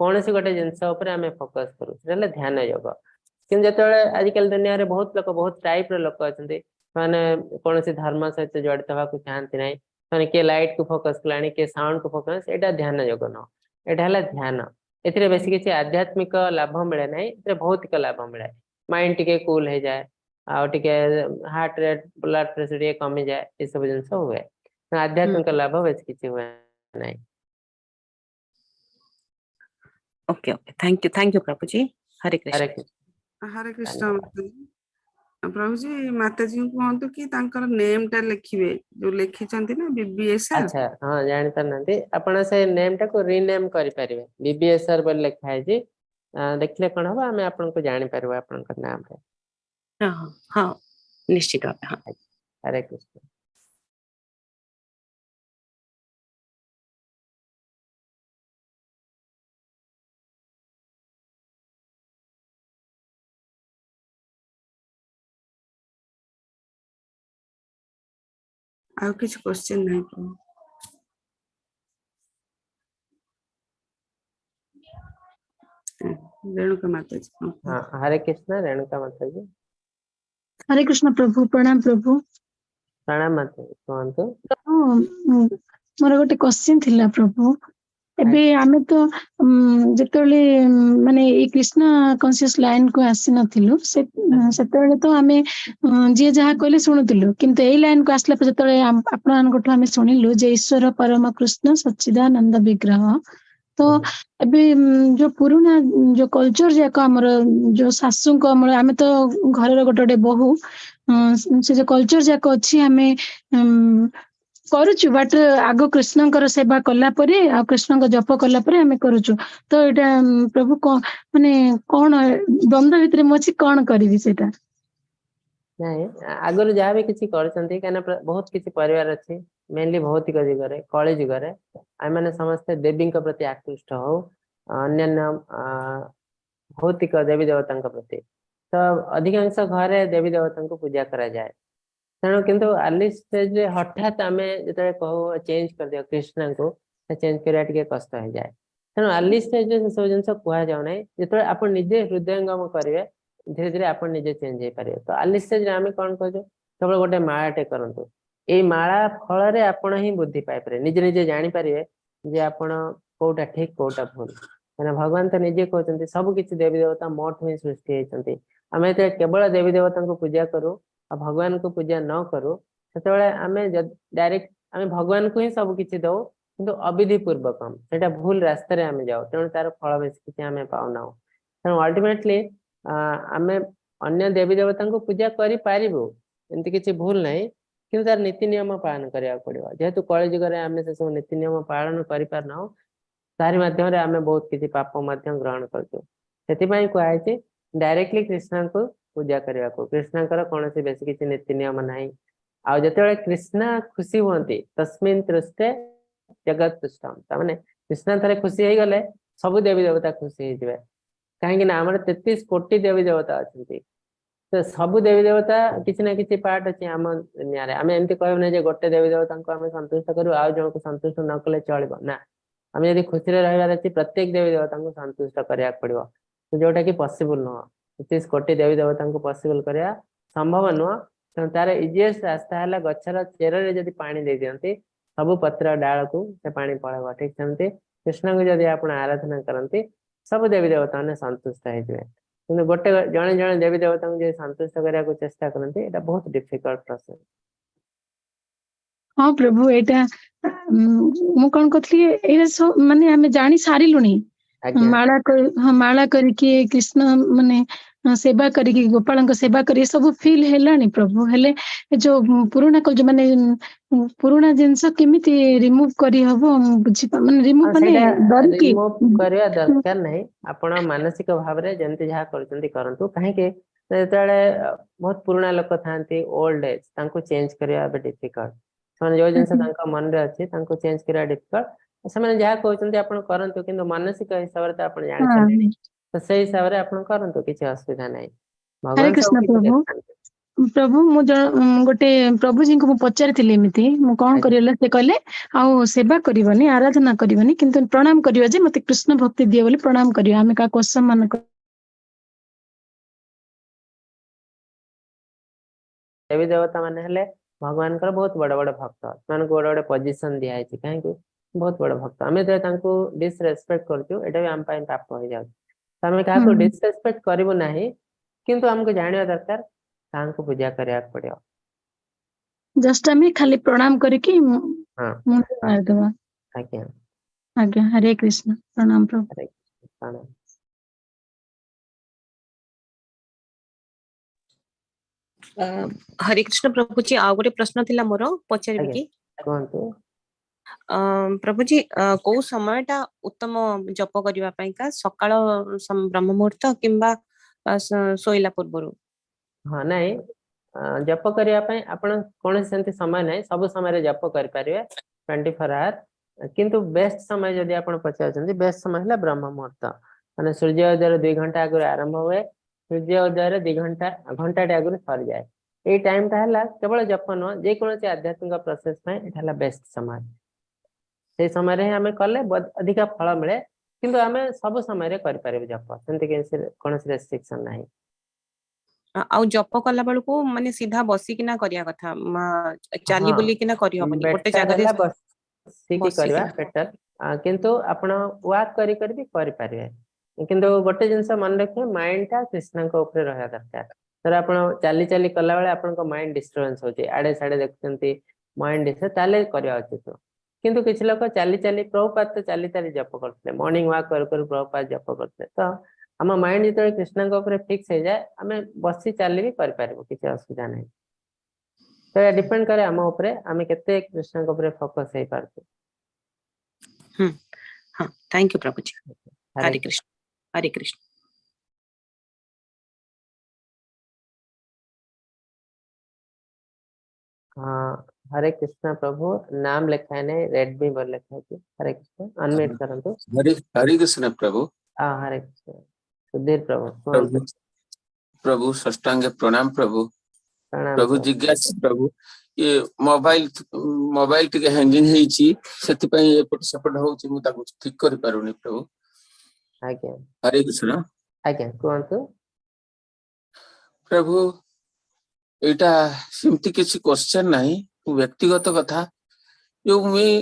कौनसी गोटे जिनस आम फोकस करूँ ध्यान योग कि आजिकल दुनिया रे बहुत लोग बहुत टाइप लोक अच्छा माने कौन धर्म सहित जड़ित होगा चाहती ना माने किए लाइट को फोकस कला किए साउंड को फोकस यहाँ ध्यान योग न यहाँ ध्यान ए बेस किसी आध्यात्मिक लाभ मिले ना ये भौतिक लाभ मिले माइंड टी कूल हो जाए आउे हार्ट रेट ब्लड प्रेशर टे कमी जाए ये सब जिन हुए आध्यात्मिक लाभ बेस किसी हुए ना। ओके ओके थैंक यू प्रभु जी हरे कृष्ण हरे कृष्ण हरे कृष्ण माताजी प्रभु जी माताजी को कहतु कि तांकर नेम टा लिखिबे जो लिखिचंती ना बीबीएसआर अच्छा हाँ जानी पारनांती आपण से नेम टा को रीनेम करि परिबे बीबीएसआर बोल लिखा है जी देखले कोन होबा हमें आपन को जानि परबो आपन का नाम रे हाँ हाँ निश्चित भावे हाँ हरे कृष्ण। आ किछ क्वेश्चन नहीं प्रभु रेणुका माताजी हाँ हरे कृष्ण रेणुका माता जी हरे कृष्ण प्रभु प्रणाम प्रभु प्रणाम माता जी कहंतु मोर गोटे क्वेश्चन थिला प्रभु एबे आमे तो जेतले माने ए कृष्ण कॉन्शियस लाइन को आसी नथिलु सेतले तो आमे जे जहा कहले सुनुतिलु किंतु ए लाइन को आसला जेतले आपन गोठो आमे सुनिलु जे ईश्वर परम कृष्ण सच्चिदानंद विग्रह तो अभी जो पुराना जो कल्चर जाक आमर जो सासू को आमर आमे तो घर गोटे गोटे बहु से जो कल्चर जाक अच्छी आमे करूचु बट आग कृष्ण सेवा कला परे आ कृष्ण जप कला परे आमे करूचु तो एटा प्रभु को माने कौन द्वंद्व भितर मछि कौन करिवि सेटा नहीं आगर जहाँ भी किसी बहुत किसी परिवार अच्छी मेनली भौतिक जुग कली जुग आम मैंने समस्ते देवी प्रति आकृष्ट हो अन्य भौतिक देवी देवता प्रति तो अधिकांश घरे देवी देवता को पूजा करा जाए तेणु किंतु अर्ली स्टेज हठात आम जो कहू चेंज कर दियो कृष्ण को चेंज करा कष्ट हो जाए तेणु अर्ली स्टेज सब जिन कह जाऊना जो आप निजे हृदयंगम करेंगे धीरे धीरे आप निजे चेंज हो पारे तो अर्ली स्टेज आम कौन कह केवल गोटे मालाटे करूँ ये माला फल आपण ही बुद्धि पाइपर निजे निजे जानीपारे जे आपण कौटा ठीक कौटा भूल क्या भगवान तो निजे कहते सब किसी देवी देवता मोठ ही सृष्टि होती आम केवल देवी देवता को पूजा करूँ आ भगवान को पूजा न करूँ से आम डायरेक्ट आम भगवान को ही सब किसी दौ कि अविधि पूर्वक से भूल रास्तार आम जाऊ तेणु तार फल बेस किसी आम पाऊना तेणु अल्टीमेटली आम अन्य देवी देवता को पूजा करूँ एमती किसी भूल ना कि तार नीति नियम पालन करा पड़ो जेहेतु कली जुग आम से सब नीति नियम पालन करना तारी माध्यम आम बहुत किसी पाप ग्रहण कर कहुई डायरेक्टली कृष्ण को पूजा करने को कृष्ण कौन बेस किसी नीति नियम ना आउ जो कृष्ण खुशी हमें तस्मिन् तृष्टे जगत तुष्टम तमाने कृष्ण थे खुशी हो गले सब देवी देवता खुशी हो कहीं आम 33 कोटी देवी देवता अच्छा तो सब देवी देवता किसी ना किसी पार्ट अच्छे आम दुनिया आम एमती कहना जे गोटे देवी देवता को आम संतुष्ट करूँ आउ जन को संतुष्ट न कले चलो ना आम यदि खुशी रही अच्छी प्रत्येक देवी देवता को संतुष्ट करा पड़ो जोटा कि पॉसिबल नुह 33 कोटी देवी देवता को पॉसिबल करा संभव नुह तेणु तार इजीएस्ट रास्ता है गचर चेर जब पानी दे दिखती सब पत्र डाल को से पानी पड़ेगा ठीक सेमती कृष्ण को जब आप आराधना करती सब देवी देवता ने संतुष्ट हो गोटे जड़े जड़े देवी देवता को संतुष्ट करने को चेष्टा करते बहुत डिफिकल्ट प्रोसेस हाँ प्रभु एटा मु कौन कहती सब माने आमे जानी सारिलुनी माला कर हाँ माला करके कृष्ण माने सेवा करिकी गोपाल सेवा करी सब फील हेलानी प्रभु हेले जो पुराना जो माने पुराना जिनस केमिति रिमूव करी हबो बुझी माने रिमूव माने डरकी रिमूव କରିବା ଦରକାର ନାହିଁ ଆପଣ ମାନସିକ ଭାବରେ ଯେମିତି ଯାହା କରୁଛନ୍ତି କରନ୍ତୁ କାହିଁକି ଯେତେବେଳେ ବହୁତ ପୁରୁଣା ଲୋକ ଥାନ୍ତି ଓଲ୍ଡ ଏଜ୍ ତାଙ୍କୁ ଚେଞ୍ଜ କରିବା ଏବେ ଡିଫିକଲ୍ଟ ସେମାନେ ଯୋଉ ଜିନିଷ ତାଙ୍କ ମନରେ ଅଛି ତାଙ୍କୁ ଚେଞ୍ଜ କରିବା ଡିଫିକଲ୍ଟ ସେମାନେ ଯାହା କହୁଛନ୍ତି ଆପଣ କରନ୍ତୁ କିନ୍ତୁ ମାନସିକ ହିସାବରେ ତ ଆପଣ ଜାଣିଛନ୍ତି ତ ସେଇ ହିସାବରେ ଆପଣ କରନ୍ତୁ କିଛି ଅସୁବିଧା ନାହିଁ हरे ଭଗବାନ ସବୁ कृष्ण କିଛି प्रभु ଦେଖନ୍ତି प्रभु मु गोटे प्रभु जी को पचारि एमती मु कौन आज्ञा। करिला से कहले आउ सेवा करबनी आराधना करबनी किंतु प्रणाम करियो जे मते कृष्ण भक्ति दिए बोली प्रणाम करियो आमे का सम्मान देवी देवता माने हेले भगवान बहुत बड़ बड़ भक्त सेମାନଙ୍କୁ बड़ बड़ पोजीशन दिया है काहेकि बहुत बड़ भक्त आमे तो तांको डिसरेस्पेक्ट करछु एटा भी हम पाइन पाप हो जाउ आमे काको डिसरेस्पेक्ट करबो नाही किंतु हमको जानिया दरकार तांको पूजा करिया पड़ियो जस्ट आमे खाली प्रणाम करके हां मुंडे मार देबा आज्ञा आज्ञा हरे कृष्ण प्रणाम प्रभु हरे कृष्ण हरे कृष्ण प्रभुजी आ गोटे प्रश्न थिला मोर पचारिबि कि कोंतु प्रभुजी को समयटा उत्तम जप करिवा पई का सकाळ ब्रह्म मुहूर्त किंबा सोइला पूर्वरु हाँ नहीं जप करिया पई आपण कोन सेंति समय नहीं सब समय रे जप कर परिवे 24 आवर किंतु बेस्ट समय जदि आपण पचारछन्ती बेस्ट समय हला ब्रह्म मुहूर्त माने सूर्योदय 2 घंटा आगु आरंभ हुए सूर्योदय 2 घंटा घंटा आगु सर जाए ए टाइम ता हला केवल जप न जे कोनोसी आध्यात्मिक प्रोसेस में एटा हला बेस्ट समय से समय रे हमें कले अधिक फल मिले किंतु हमें सब समय रे कर परिबे जप सेंति के कोनोसी रेस्ट्रिक्शन नहीं आउ जप कला बेलको माने सीधा बसी किना करिया कथा चाली हाँ बुली किना करि हबनी गोटे बेटर जगह रे हला बसिकी बसी करवा किना। बेटर किंतु आपण वाक करी करी भी करि परिबे किंतु गोटे जिंस मन रखे माइंड ता कृष्ण को ऊपर रहया दरकार तर आपण चाली चाली कला बेले आपण को माइंड डिस्टर्बेंस होचे आडे साडे देखचंती माइंड डिस्टर्ब ताले करिया उचित किंतु किछ लोक चाली चाली प्रभुपाद तो चाली चाली जप करते मॉर्निंग वॉक कर प्रभुपाद जप करते तो हम माइंड जो कृष्ण के ऊपर फिक्स हो जाए आम बसी चली भी कर पारबो किसी असुविधा नहीं तो ये डिपेंड करे हम ऊपर आम केते कृष्ण के ऊपर फोकस हे पारते हां थैंक यू प्रभुजी हरे हरे कृष्ण हरे कृष्ण हाँ हरे कृष्ण प्रभु नाम लिखा है नहीं रेड भी बोल लिखा है कि हरे कृष्ण अनम्यूट करंतु हरे हरे कृष्ण प्रभु हरे कृष्ण सुधीर प्रभु प्रभु प्रभु साष्टांग प्रणाम प्रभु प्रणाम प्रभु जिज्ञासा प्रभु ये मोबाइल मोबाइल टिके हैंगिंग हेची सेति पई एपट सेपट होची मु ताको ठीक करि पारुनी प्रभु आज्ञा हरे कृष्ण आज्ञा कोंतु प्रभु एटा सिमती किसी क्वेश्चन नहीं व्यक्तिगत कथा जो मैं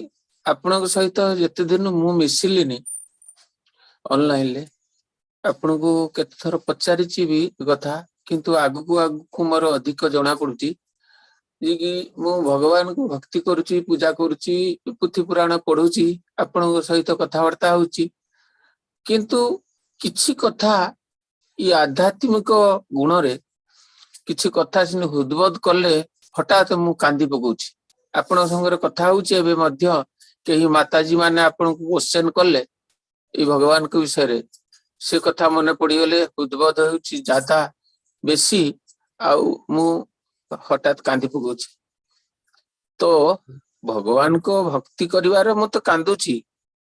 आपनक सहित जते दिन मु मिसिलिनी ऑनलाइन ले आपन को केते थर पचारिची भी कथा किंतु आगु मोर अधिक जना पड़ुची जे कि मु भगवान को भक्ति करूची पूजा करूची पुथि पुराण पढुची आपन सहित कथावार्ता होची किंतु किछि कथा ये आध्यात्मिक गुण रे किछि कथा सिन हृदबोध कले हठात मु कांदी पकोची आपन संगे कथा होची एबे मध्य केही माताजी माने आपन को क्वेश्चन कले ए भगवान के विषय रे से कथा मने पड़ी गले हृदबोध होची ज्यादा बेसी आउ मु हठात कांदी पकोची तो भगवान को भक्ति करिवार मु तो कांदुची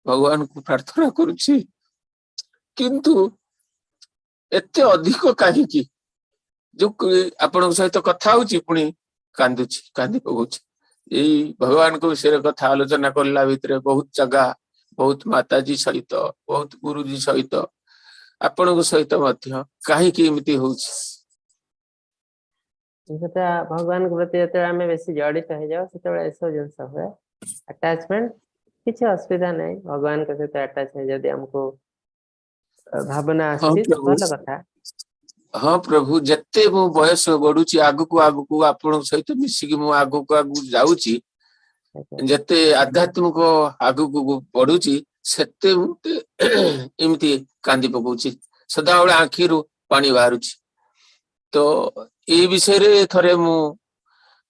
भगवान को प्रार्थना करूची किंतु एते अधिक काहे की जो आपण सहित कथा होची पुनी कांदुची कांदी पकोची एई भगवान को विषय कथा आलोचना करला भितरे बहुत जगह बहुत माताजी सहित बहुत गुरुजी सहित आपण सहित मध्य काहे की एमिति होची सेटा भगवान के प्रति जते आमे बेसी जड़ित हो जाओ सेते ऐसो जिंस हुए अटैचमेंट किछि असुविधा नहीं भगवान के साथ अटैच है यदि हमको भावना हाँ आसी प्रभु भल कथा हाँ प्रभु जत्ते मो बयस बढ़ुची आगु को आपण सहित मिसिकी मो आगु को जाउची जत्ते आध्यात्मिक आगु को बढ़ुची सेते एमिति कांदी पकोची सदाबळे आखिरु पानी बाहरुची तो ये विषय रे थरे मु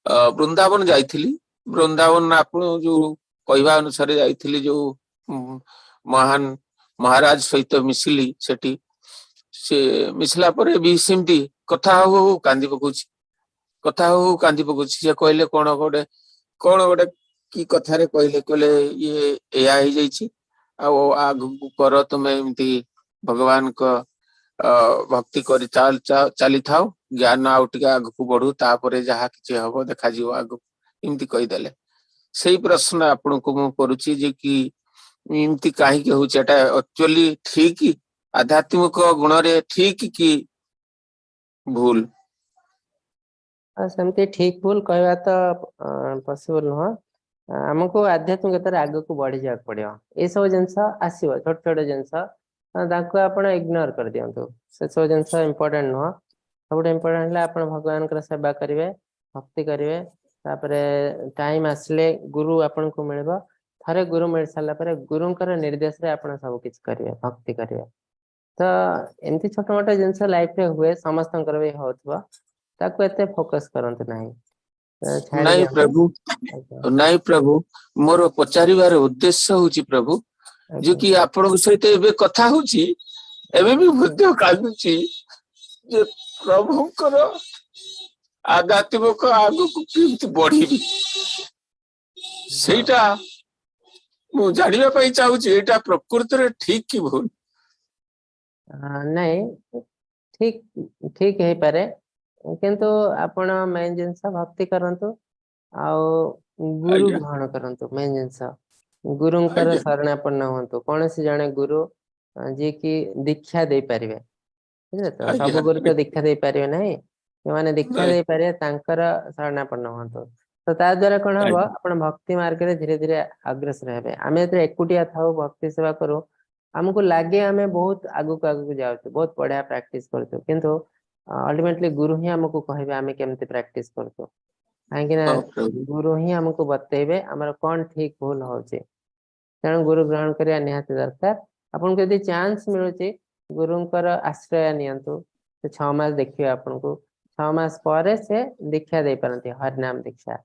वृंदावन जाइथिली। वृंदावन आपण जो कहवा अनुसार जाइथिली जो महान महाराज सहित मिसिली सेठी से मिसला पर भी सेमती कथा हो कांदी पकुची कथा हो कांदी पकुची से कहले कोन गोटे की कथा रे कहले ये एया ही जाइछि आ आगु कर तुमे एमती भगवान को भक्ति करी चली थाओ ज्ञान आउ टिके आगु बढ़ू तापरे जहा किछि हबो देखा जिवो आगु एमती कहि देले। सेही प्रश्न आपन को मु करूची जे कि एमती काहे के होछ एटा एक्चुअली ठीक आध्यात्मिक गुण रे ठीक कि भूल? सेमती ठीक भूल कहवा तो पॉसिबल नुह। आमको आध्यात्मिकता आग को बढ़ी जाक पड़ो ये सब जिनस आसो छोट छोट जिनस आप इग्नोर कर दिंतु से सब जिनस इम्पोर्टेंट नुह। सब इम्पोर्टेंट है आप भगवान सेवा करेंगे भक्ति करेंगे तापरे टाइम आसले गुरु आपन को मिल थे गुरु मिल सारा गुरुंकर निर्देश रे आप सब किछ करेंगे भक्ति करेंगे। तो एमती छोट मोट जिनस लाइफ रे हुए समस्त भी होथबो ताको एते फोकस करंत नहीं छाड़ नहीं दियंतु। प्रभु नहीं प्रभु मोर पचारिबार उद्देश्य होची प्रभु जो कि आपण सहित एबे कथा होची एबे भी बुद्ध कादुची जे प्रभुकर आध्यात्मिक आगु को किंतु बढ़ी सेटा मु जानिबा पई चाहूची एटा प्रकृति रे ठीक कि भूल? नहीं ठीक ठीक है पारे किंतु आपण मेन जिनस भक्ति करंतु आउ गुरु आज्ञा ग्रहण करंतु मेन जिनस गुरुंकर आज्ञा शरणापन्न हुंतु कौन से जने गुरु जे कि दीक्षा दे पारिबे बुझले तो सब आज्ञा गुरु तो दीक्षा दे पारिबे नहीं माने दीक्षा नहीं दे पारे तांकर शरणापन्न हुंतु तो ता द्वारा कोन हबो आज्ञा आपण भक्ति मार्ग रे धीरे धीरे अग्रसर हेबे। आमे एते एकुटिया थाउ भक्ति सेवा करू हमको लागे आमे बहुत आगु को जाउछु बहुत बढ़िया प्रैक्टिस करछु किंतु अल्टीमेटली गुरु ही हमको कहबे आमे केमते प्रैक्टिस करछु काहेकि ना हाँ प्रभु गुरु ही हमको बतेबे हमर कोन ठीक भूल होचे तेणु गुरु ग्रहण करिया निहाती दरकार। आपन को यदि चांस मिलुची गुरुंकर आश्रय नियंतु तो 6 मास देखिए आपन को 6 मास परे से दीक्षा दे पारंती हरिनाम दीक्षा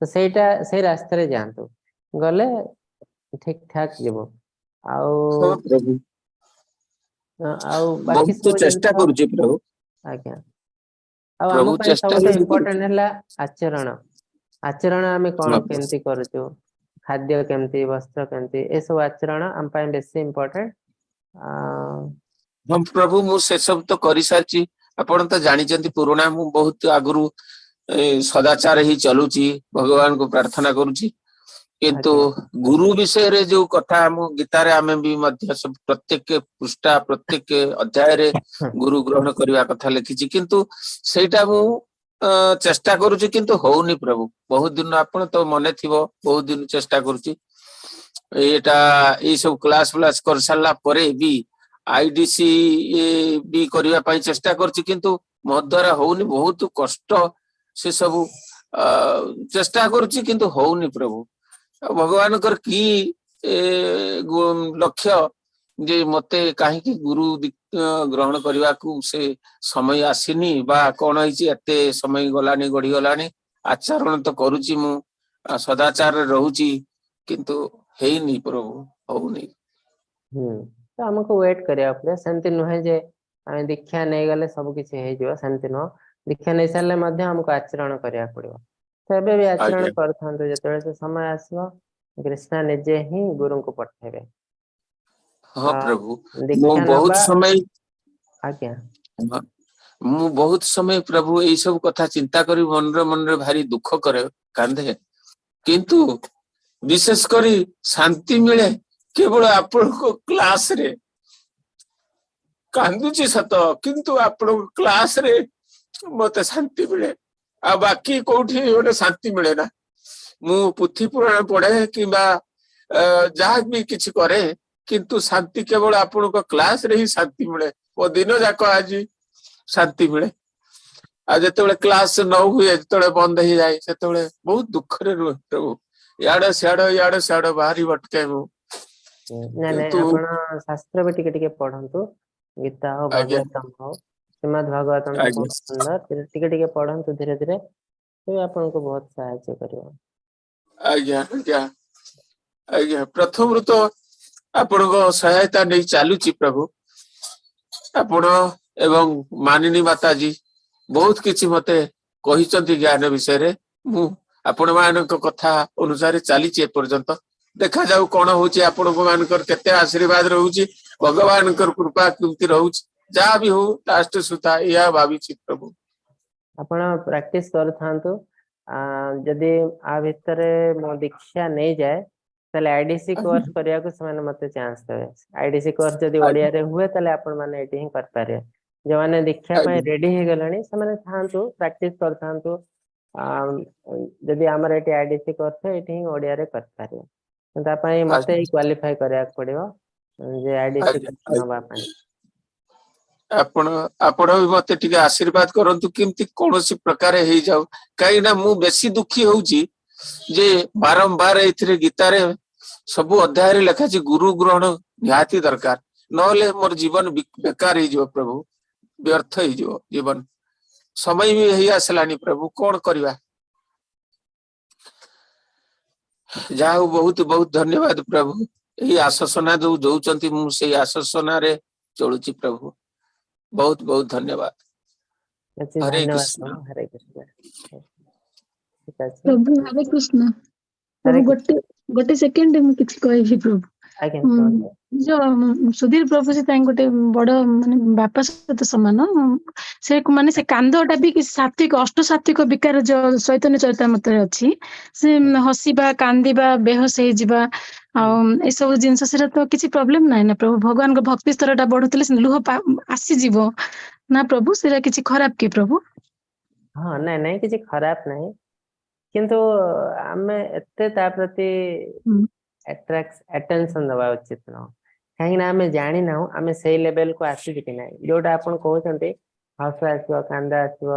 तो सेटा से रास्ते रे जानतु गले ठीक ठाक जीवो हाँ आउ प्रभु आउ बाकी बहुत सब चेष्टा जिनस करूची प्रभु आज्ञा आउ आम प्रभु पई चेष्टा सबसे ही इम्पोर्टेंट करूची। है आचरण आचरण आमे हाँ कोन केमती करूछु खाद्य केमती वस्त्र केमती ए सब आचरण आम पई बेसी इम्पोर्टेंट। हम प्रभु मु से सब तो करि सारची आपण तो जानि जंती पुराना मु बहुत आगुरु सदाचार ही चलुची भगवान को प्रार्थना करूची किंतु आज्ञा गुरु विषय रे जो कथा हम गीता रे आमे भी मध्य सब प्रत्येक पृष्ठा प्रत्येक अध्याय रे गुरु ग्रहण करबा कथा लिखिची किंतु सेटा मु चेष्टा करूची किंतु होउनी प्रभु बहुत दिन आपण तो मने थिबो बहुत दिन चेष्टा करूची एटा ए सब क्लास कर सारला परे भी आईडीसी भी करबा पई चेष्टा करची किंतु मो द्वारा होउनी बहुत कष्ट से सब चेष्टा करूची किंतु होउनी प्रभु भगवान कर की लक्ष्य जे मते काहे कि गुरु ग्रहण करबा को से समय आसीनी बा कोन होईची एते समय गलानी गढी गलानी आचरण तो करूची मु सदाचार रे रहूची किंतु हेइनी प्रभु होउनी। तो हमको वेट करिया पड़े सेमती नुहे जे आमे दीक्षा नहीं गले सब किछि हे जिवो सेमती न दीक्षा नहीं सारले मध्य हमको आचरण करिया पड़िबो तो एबे भी आचरण आज्ञा करथांतो जेतले से समय आसीबो कृष्ण निजे ही गुरु को पठेबे हाँ प्रभु मु दीक्षा बहुत नबा समय आज्ञा मु बहुत समय प्रभु यही सब कथा चिंता करी मन रे भारी दुख करे कांदे किंतु विशेष करी शांति मिले केवल आपण को क्लास रे कांदुची सत किंतु आपण क्लास रे मते शांति मिले आ बाकी कोठी ओटे शांति मिले ना मु पुथी पुराण पढ़े किबा जहाँ भी किछि करे किंतु शांति केवल आपण को क्लास रे ही शांति मिले वो दिन जाक आज शांति मिले आ जेतेबेले क्लास न हुए जेतेबेले बंद ही जाए सेतेबेले बहुत दुख रे रुहे प्रभु याडे स्याडे बाहरी भटके मु नहीं नहीं किंतु आपण शास्त्र भी टिके टिके पढ़ंतु गीता हो आज्ञा भागवतम हो ଶ୍ରୀମଦ୍ ଭାଗବତମ୍ ତ ଆଜ୍ଞା ବହୁତ ସୁନ୍ଦର, ଟିକେ ଟିକେ ପଢନ୍ତୁ ଧୀରେ ଧୀରେ, ତେବେ ଆପଣଙ୍କୁ ବହୁତ ସାହାଯ୍ୟ କରିବ। ଆଜ୍ଞା ଆଜ୍ଞା ଆଜ୍ଞା ପ୍ରଥମରୁ ତ ଆପଣଙ୍କ ସହାୟତା ନେଇ ଚାଲୁଛି ପ୍ରଭୁ। ଆପଣ ଏବଂ ମାନିନୀ ମାତାଜୀ ବହୁତ କିଛି ମତେ କହିଛନ୍ତି ଜ୍ଞାନ ବିଷୟରେ। ମୁଁ ଆପଣ ମାନଙ୍କ କଥା ଅନୁସାରେ ଚାଲିଛି ଏପର୍ଯ୍ୟନ୍ତ। ଦେଖାଯାଉ କଣ ହଉଛି, ଆପଣଙ୍କ ମାନଙ୍କର କେତେ ଆଶୀର୍ବାଦ ରହୁଛି, ଭଗବାନଙ୍କର କୃପା କେମିତି ରହୁଛି। ଯାହା ବି ହଉ ଲାଷ୍ଟ ସୁଦ୍ଧା ଏହା ଭାବିଛି ପ୍ରଭୁ। ଆପଣ ପ୍ରାକ୍ଟିସ କରୁଥାନ୍ତୁ। ଯଦି ଆ ଭିତରେ ମୋ ଦୀକ୍ଷା ନେଇଯାଏ ତାହେଲେ ଆଇଡିସି କୋର୍ସ କରିବାକୁ ସେମାନେ ମତେ ଚାନ୍ସ ଦେବେ। ଆଇଡିସି କୋର୍ସ ଯଦି ଆଜ୍ଞା ଓଡିଆରେ ହୁଏ ତାହେଲେ ଆପଣ ମାନେ ଏଠି ହିଁ କରିପାରିବେ। ଯୋଉମାନେ ଦୀକ୍ଷା ପାଇଁ ଆଜ୍ଞା ରେଡି ହେଇଗଲେଣି ସେମାନେ ଥାଆନ୍ତୁ, ପ୍ରାକ୍ଟିସ କରିଥାନ୍ତୁ। ଯଦି ଆମର ଏଠି ଆଇଡିସି କୋର୍ସ ଏଠି ହିଁ ଓଡିଆରେ କରିପାରିବେ। ତା ପାଇଁ ମତେ ଆଜ୍ଞା କ୍ୱାଲିଫାଇ କରିବାକୁ ପଡିବ ଯେ ଆଇଡିସି ଆଜ୍ଞା ନବା ପାଇଁ। ଆପଣ ଆପଣ ବି ମତେ ଟିକେ ଆଶୀର୍ବାଦ କରନ୍ତୁ କେମିତି କୌଣସି ପ୍ରକାର ହେଇଯାଉ। କାହିଁକି ନା ମୁଁ ବେଶୀ ଦୁଃଖୀ ହଉଛି ଯେ ବାରମ୍ବାର ଏଇଥିରେ ଗୀତାରେ ସବୁ ଅଧ୍ୟାୟରେ ଲେଖାଛି ଗୁରୁ ଗ୍ରହଣ ନିହାତି ଦରକାର, ନହେଲେ ମୋର ଜୀବନ ବେକାର ହେଇଯିବ ପ୍ରଭୁ, ବ୍ୟର୍ଥ ହେଇଯିବ ଜୀବନ। ସମୟ ବି ହେଇ ଆସିଲାଣି ପ୍ରଭୁ, କଣ କରିବା। ଯାହା ହଉ ବହୁତ ବହୁତ ଧନ୍ୟବାଦ ପ୍ରଭୁ। ଏଇ ଆଶ୍ୱାସନା ଯୋଉ ଦଉଛନ୍ତି ମୁଁ ସେଇ ଆଶ୍ୱାସନାରେ ଚଳୁଛି ପ୍ରଭୁ। ବହୁତ ବହୁତ ଧନ୍ୟବାଦ। ହରେ ଧନ୍ୟବାଦ କୃଷ୍ଣ। ପ୍ରଭୁ, ହରେ କୃଷ୍ଣ। ଠିକ ଅଛି, ପ୍ରଭୁ ହରେ କୃଷ୍ଣ। ହରେ ପ୍ରଭୁ କୃଷ୍ଣ। ଗୋଟେ ସେକେଣ୍ଡ ମୁଁ କିଛି କହିବି ପ୍ରଭୁ। ଆଜ୍ଞା ଉଁ, କୁହନ୍ତୁ। ସୁଧୀର ପ୍ରଭୁ ସେ ତାଙ୍କ ଗୋଟେ ବଡ ମାନେ ବାପା ସହିତ ସମାନ। ସେ ମାନେ ସେ କାନ୍ଦଟା ବି କିଛି ସାତ୍ଵିକ ଅଷ୍ଟ ସାତ୍ଵିକ ବିକାର ଯୋଉ ଚୈତନ୍ୟ ଚରିତାମୃତରେ ଅଛି। ସେ ହସିବା, କାନ୍ଦିବା, ବେହୋସ ହେଇଯିବା ଆଉ ଏସବୁ ଜିନିଷ, ସେଟା ତ କିଛି ପ୍ରୋବ୍ଲେମ ନାହିଁ ନା ପ୍ରଭୁ। ଭଗବାନଙ୍କ ଭକ୍ତି ସ୍ତର ଟା ବଢୁଥିଲେ ସେ ଲୁହ ଆସିଯିବ ନା ପ୍ରଭୁ, ସେଟା କିଛି ଖରାପ କି ପ୍ରଭୁ? ହଁ, ନାଇଁ ନାଇଁ କିଛି ଖରାପ ନାହିଁ, କିନ୍ତୁ ଆମେ ଏତେ ତା ପ୍ରତି ହୁଁ। ଆଟେନସନ ଦବା ଉଚିତ ନୁହଁ। କାହିଁକି ନା ଆମେ ଜାଣିନାହୁଁ ଆମେ ସେଇ ଲେଭେଲକୁ ଆସିଛୁ କି ନାହିଁ। ଯୋଉଟା ଆପଣ କହୁଛନ୍ତି ହସ ଆସିବ, କାନ୍ଦ ଆସିବ,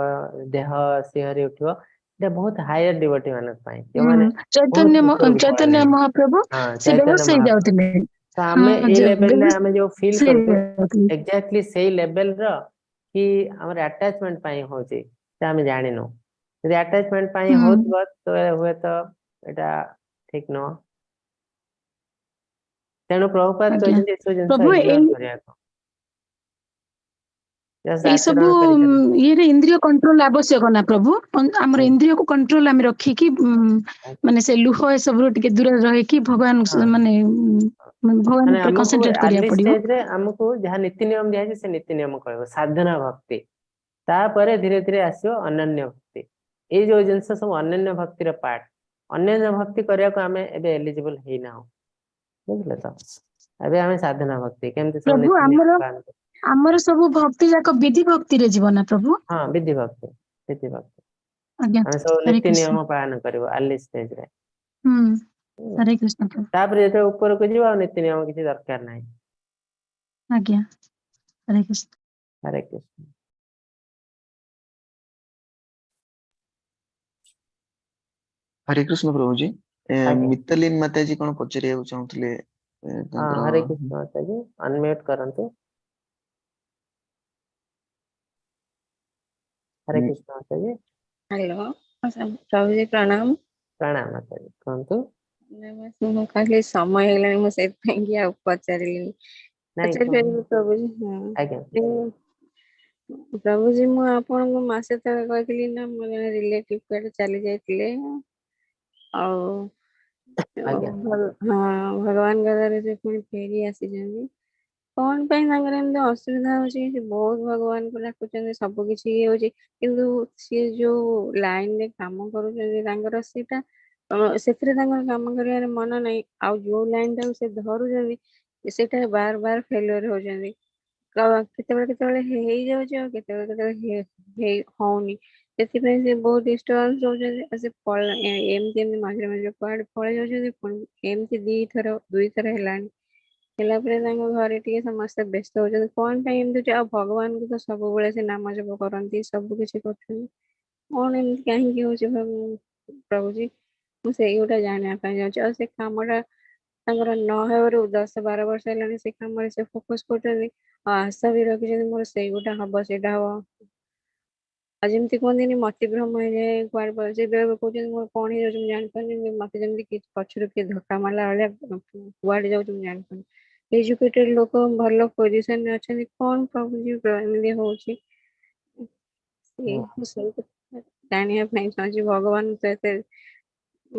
ଦେହ ଶିହରି ଉଠିବ, ଏଟା ବହୁତ ହାୟର ଡିଭୋଟି ମାନଙ୍କ ପାଇଁ, ଯୋଉମାନେ ବହୁତ ଉପରକୁ ଚୈତନ୍ୟ ପଳେଇଲେଣି। ମହାପ୍ରଭୁ ହଁ, ସେ ବେହୋସ ଚୈତନ୍ୟ ମହାପ୍ରଭୁ। ହେଇଯାଉଥିଲେ। ତ ଆମେ ଏଇ ଲେଭେଲରେ ବେହୋସ ଆମେ ଯୋଉ ଫିଲ୍ କରୁଛୁ ହେଇଯାଉଥିଲେ। ଏକ୍ଜାକ୍ଟଲି ସେଇ ଲେଭେଲର କି ଆମର ଆଟାଚମେଣ୍ଟ ପାଇଁ ହଉଛି ସେ ଆମେ ଜାଣିନୁ। ଯଦି ଆଟାଚମେଣ୍ଟ ପାଇଁ ହୁଁ ହଉଥିବ ତ ହୁଏତ ଏଟା ଠିକ ନୁହଁ। ତେଣୁ ପ୍ରଭୁପାଦ ଆଜ୍ଞା କହିଛନ୍ତି ଏସବୁ ଜିନିଷ ପ୍ରଭୁ ଇଗ୍ନୋର କରିବାକୁ। Just ଏଇ ସବୁ ଆଚରଣ କରି ଚାଲିବ। ଇଏରେ ଇନ୍ଦ୍ରିୟ କଣ୍ଟ୍ରୋଲ ଆବଶ୍ୟକ ନା ପ୍ରଭୁ। ଆମର ହୁଁ। ଇନ୍ଦ୍ରିୟକୁ କଣ୍ଟ୍ରୋଲ ଆମେ ରଖିକି ମାନେ ସେ ଲୁହ ଏସବୁରୁ ଟିକେ ଦୂରରେ ରହିକି ଭଗବାନ ହଁ, ମାନେ ଭଗବାନ ମାନେ ଉପରେ ଆମକୁ କନସେନଟ୍ରେଟ କରିବାକୁ ଆର୍ଲି ପଡିବ। ଷ୍ଟେଜରେ ଆମକୁ ଯାହା ନୀତି ନିୟମ ଦିଆଯାଇଛି ସେ ନୀତି ନିୟମ କହିବ, ସାଧନା ଭକ୍ତି। ତାପରେ ଧୀରେ ଧୀରେ ଆସିବ ଅନନ୍ୟ ଭକ୍ତି। ଏଇ ଯୋଉ ଜିନିଷ ସବୁ ଅନନ୍ୟ ଭକ୍ତିର ପାର୍ଟ। ଅନନ୍ୟ ଭକ୍ତି କରିବାକୁ ଆମେ ଏବେ ଏଲିଜିବଲ ହେଇନାହୁଁ, ବୁଝିଲେ ତ। ଏବେ ଆମେ ସାଧନା ଭକ୍ତି କେମିତି ସବୁ ପ୍ରଭୁ ନୀତି ନିୟମ ଆମର ପାଳନ କରୁ। ଆମର ସବୁ ଭକ୍ତି ଯାକ ବିଧି ଭକ୍ତିରେ ଯିବ ନା ପ୍ରଭୁ? ହଁ, ବିଧି ଭକ୍ତି, ବିଧି ଭକ୍ତି। ଆଜ୍ଞା ଆମେ ସବୁ ହରେ ନୀତି କୃଷ୍ଣ। ନିୟମ ପାଳନ କରିବୁ ଆର୍ଲି ଷ୍ଟେଜରେ। ହୁଁ ହରେ କୃଷ୍ଣ ପ୍ରଭୁ। ତାପରେ ଯେତେବେଳେ ଉପରକୁ ଯିବ ଆଉ ନୀତି ନିୟମ କିଛି ଦରକାର ନାହିଁ। ଆଜ୍ଞା ହରେ କୃଷ୍ଣ। ହରେ କୃଷ୍ଣ। ହରେ କୃଷ୍ଣ ପ୍ରଭୁଜୀ। ଆଜ୍ଞା, ମିତାଲିନ ମାତାଜୀ କଣ ପଚାରିବାକୁ ଚାହୁଁଥିଲେ ହଁ, ତାଙ୍କର? ହରେ କୃଷ୍ଣ ମାତାଜୀ, ଅନମ୍ୟୁଟ କରନ୍ତୁ। ହରେ ଉଁ, କୃଷ୍ଣ ମାତାଜୀ। ହ୍ୟାଲୋ ପ୍ରଭୁଜୀ ପ୍ରଣାମ। ପ୍ରଣାମ ମାତାଜୀ, କୁହନ୍ତୁ। ମୁଁ କହିଲି ସମୟ ହେଇଗଲାଣି, ମୁଁ ସେଇଥିପାଇଁ କି ଆଉ ପଚାରିଲିନି। ନାଇଁ କୁହନ୍ତୁ। ପଚାରିପାରିବି ପ୍ରଭୁଜୀ? ଆଜ୍ଞା ପ୍ରଭୁଜୀ ମୁଁ ଆପଣଙ୍କୁ ମାସେ ତଳେ କହିଥିଲି ନା ମୋ ଜଣେ ରିଲେଟିଭ କୁଆଡେ ଚାଲି ଯାଇଥିଲେ, ଆଉ ଆଜ୍ଞା ଭଗବାନଙ୍କ ଦୟାରୁ ସେ ପୁଣି ଫେରି ଆସିଛନ୍ତି। କଣ ପାଇଁ ତାଙ୍କର ଏମିତି ଅସୁବିଧା ହଉଛି? ସେ ବହୁତ ଭଗବାନଙ୍କୁ ଡାକୁଛନ୍ତି, ସବୁ କିଛି ଇଏ ହଉଛି, କିନ୍ତୁ ସିଏ ଯୋଉ ଲାଇନରେ କାମ କରୁଛନ୍ତି ତାଙ୍କର ସେଇଟା ସେଥିରେ ତାଙ୍କର କାମ କରିବାର ମନ ନାହିଁ। ଆଉ ଯୋଉ ଲାଇନ ଟାକୁ ସେ ଧରୁଛନ୍ତି ସେଇଟା ବାର ବାର ଫେଲୁଅର ହଉଛନ୍ତି। କେତେବେଳେ କେତେବେଳେ ହେଇଯାଉଛି ଆଉ କେତେବେଳେ କେତେବେଳେ ହଉନି। ସେଥିପାଇଁ ସେ ବହୁତ ଡିଷ୍ଟର୍ବାନ୍ସ ରହୁଛନ୍ତି। ଆଉ ସେ ଏମିତି ଏମିତି ମଝିରେ ମଝିରେ କୁଆଡେ ପଳେଇ ଯାଉଛନ୍ତି। ପୁଣି ଏମିତି ଦୁଇଥର ହେଲାଣି। ହେଲା ପରେ ତାଙ୍କ ଘରେ ଟିକେ ସମସ୍ତେ ବ୍ୟସ୍ତ ହଉଛନ୍ତି, କଣ ପାଇଁ ଏମିତି ହଉଛି? ଆଉ ଭଗବାନଙ୍କୁ ତ ସବୁବେଳେ ସେ ନାମ ଜପ କରନ୍ତି, ସବୁ କିଛି କରୁଛନ୍ତି, କଣ ଏମିତି କାହିଁକି ହଉଛି ପ୍ରଭୁଜୀ? ମୁଁ ସେଇ ଗୋଟା ଜାଣିବା ପାଇଁ ଚାହୁଁଛି। ଆଉ ସେ କାମଟା ତାଙ୍କର ନ ହେବାରୁ 10-12 ବର୍ଷ ହେଲାଣି ସେ କାମରେ ସେ ଫୋକସ୍ କରୁଛନ୍ତି ଆଉ ଆଶା ବି ରଖିଛନ୍ତି ମୋର ସେଇ ଗୋଟା ହବ ସେଇଟା ହବ। ଆଉ ଯେମିତି କୁହନ୍ତିନି ମତିଭ୍ରମ ହେଇଯାଏ କୁଆଡେ ସେ ବେଳେ କହୁଛନ୍ତି ମୋର କଣ ହେଇଯାଉଛି ମୁଁ ଜାଣିପାରୁନି ମତେ ଯେମିତି କି ପଛରୁ କିଏ ଧକ୍କା ମାରିଲା ଭଳିଆ କୁଆଡେ ଯାଉଛି ମୁଁ ଜାଣିପାରୁନି। ଏଜୁକେଟେଡ ଲୋକ ଭଲ ପୋଜିସନରେ ଅଛନ୍ତି କଣ ପ୍ରଭୁଜି ଏମିତି ହଉଛି ଜାଣିବା ପାଇଁ ଚାହୁଁଛି ଭଗବାନ ତ ଏତେ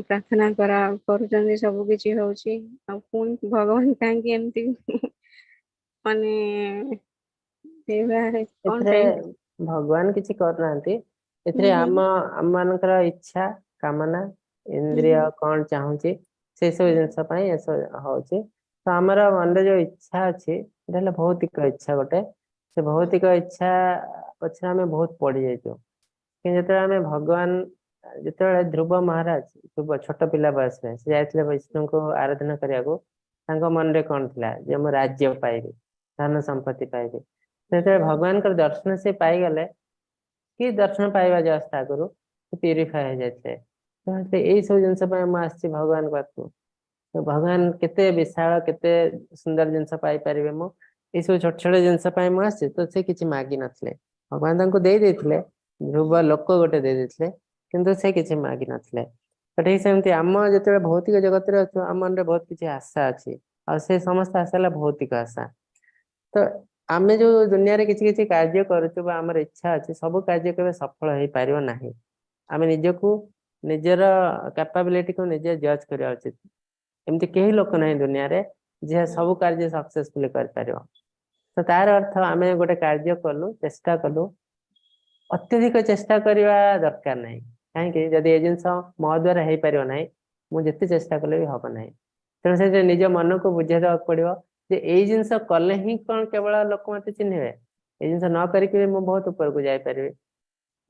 ପ୍ରାର୍ଥନା କରୁଛନ୍ତି ସବୁ କିଛି ହଉଛି ଆଉ ପୁଣି ଭଗବାନ କାହିଁକି ଏମିତି ମାନେ ସେଇଭଳିଆ କଣ ଏଥିରେ ପାଇଁ ଭଗବାନ କିଛି କରୁନାହାନ୍ତି, ଏଥିରେ ଆମ ମାନଙ୍କର ଇଚ୍ଛା କାମନା ଇନ୍ଦ୍ରିୟ କଣ ଚାହୁଁଛି ସେ ସବୁ ଜିନିଷ ପାଇଁ ଏସବୁ ହଉଛି। ତ ଆମର ମନରେ ଯୋଉ ଇଚ୍ଛା ଅଛି ସେଟା ହେଲା ଭୌତିକ ଇଚ୍ଛା ଗୋଟେ, ସେ ଭୌତିକ ଇଚ୍ଛା ପଛରେ ଆମେ ବହୁତ ପଡି ଯାଇଛୁ। କିନ୍ତୁ ଯେତେବେଳେ ଆମେ ଭଗବାନ ଯେତେବେଳେ ଧ୍ରୁବ ମହାରାଜ ଛୋଟ ପିଲା ବୟସରେ ସେ ଯାଇଥିଲେ ବିଷ୍ଣୁଙ୍କୁ ଆରାଧନା କରିବାକୁ, ତାଙ୍କ ମନରେ କଣ ଥିଲା ଯେ ମୁଁ ରାଜ୍ୟ ପାଇବି, ଧନ ସମ୍ପତ୍ତି ପାଇବି। ଯେତେବେଳେ ଭଗବାନଙ୍କର ଦର୍ଶନ ସେ ପାଇଗଲେ, କି ଦର୍ଶନ ପାଇବା ଜଷ୍ଟ ଆଗରୁ ପ୍ୟୁରିଫାଏ ହେଇଯାଇଥିଲେ। ତ ସେ ଏଇ ସବୁ ଜିନିଷ ପାଇଁ ମୁଁ ଆସିଛି ଭଗବାନ ପାଖକୁ। ତ ଭଗବାନ କେତେ ବିଶାଳ କେତେ ସୁନ୍ଦର ଜିନିଷ ପାଇପାରିବେ ମୁଁ, ଏଇସବୁ ଛୋଟ ଛୋଟ ଜିନିଷ ପାଇଁ ମୁଁ ଆସିଛି। ତ ସେ କିଛି ମାଗି ନଥିଲେ, ଭଗବାନ ତାଙ୍କୁ ଦେଇ ଦେଇଥିଲେ, ଧ୍ରୁବ ଲୋକ ଗୋଟେ ଦେଇ ଦେଇଥିଲେ, କିନ୍ତୁ ସେ କିଛି ମାଗି ନଥିଲେ। ତ ଠିକ ସେମିତି ଆମ ଯେତେବେଳେ ଭୌତିକ ଜଗତରେ ଅଛୁ ଆମ ମନରେ ବହୁତ କିଛି ଆଶା ଅଛି, ଆଉ ସେ ସମସ୍ତ ଆଶା ହେଲା ଭୌତିକ ଆଶା। ତ ଆମେ ଯୋଉ ଦୁନିଆରେ କିଛି କିଛି କାର୍ଯ୍ୟ କରୁଛୁ ବା ଆମର ଇଚ୍ଛା ଅଛି, ସବୁ କାର୍ଯ୍ୟ କେବେ ସଫଳ ହେଇପାରିବ ନାହିଁ। ଆମେ ନିଜକୁ ନିଜର କ୍ୟାପାବିଲିଟିକୁ ନିଜେ ଜଜ୍ କରିବା ଉଚିତ। ଏମିତି କେହି ଲୋକ ନାହିଁ ଦୁନିଆରେ ଯିଏ ସବୁ କାର୍ଯ୍ୟ ସକ୍ସେସଫୁଲି କରିପାରିବ। ତ ତାର ଅର୍ଥ ଆମେ ଗୋଟେ କାର୍ଯ୍ୟ କଲୁ, ଚେଷ୍ଟା କଲୁ, ଅତ୍ୟଧିକ ଚେଷ୍ଟା କରିବା ଦରକାର ନାହିଁ। କାହିଁକି ଯଦି ଏ ଜିନିଷ ମୋ ଦ୍ୱାରା ହେଇପାରିବ ନାହିଁ, ମୁଁ ଯେତେ ଚେଷ୍ଟା କଲେ ବି ହବ ନାହିଁ। ତେଣୁ ସେ ନିଜ ମନକୁ ବୁଝେଇ ଦେବାକୁ ପଡିବ ଯେ ଏଇ ଜିନିଷ କଲେ ହିଁ କଣ କେବଳ ଲୋକ ମତେ ଚିହ୍ନିବେ, ଏଇ ଜିନିଷ ନ କରିକି ବି ମୁଁ ବହୁତ ଉପରକୁ ଯାଇପାରିବି।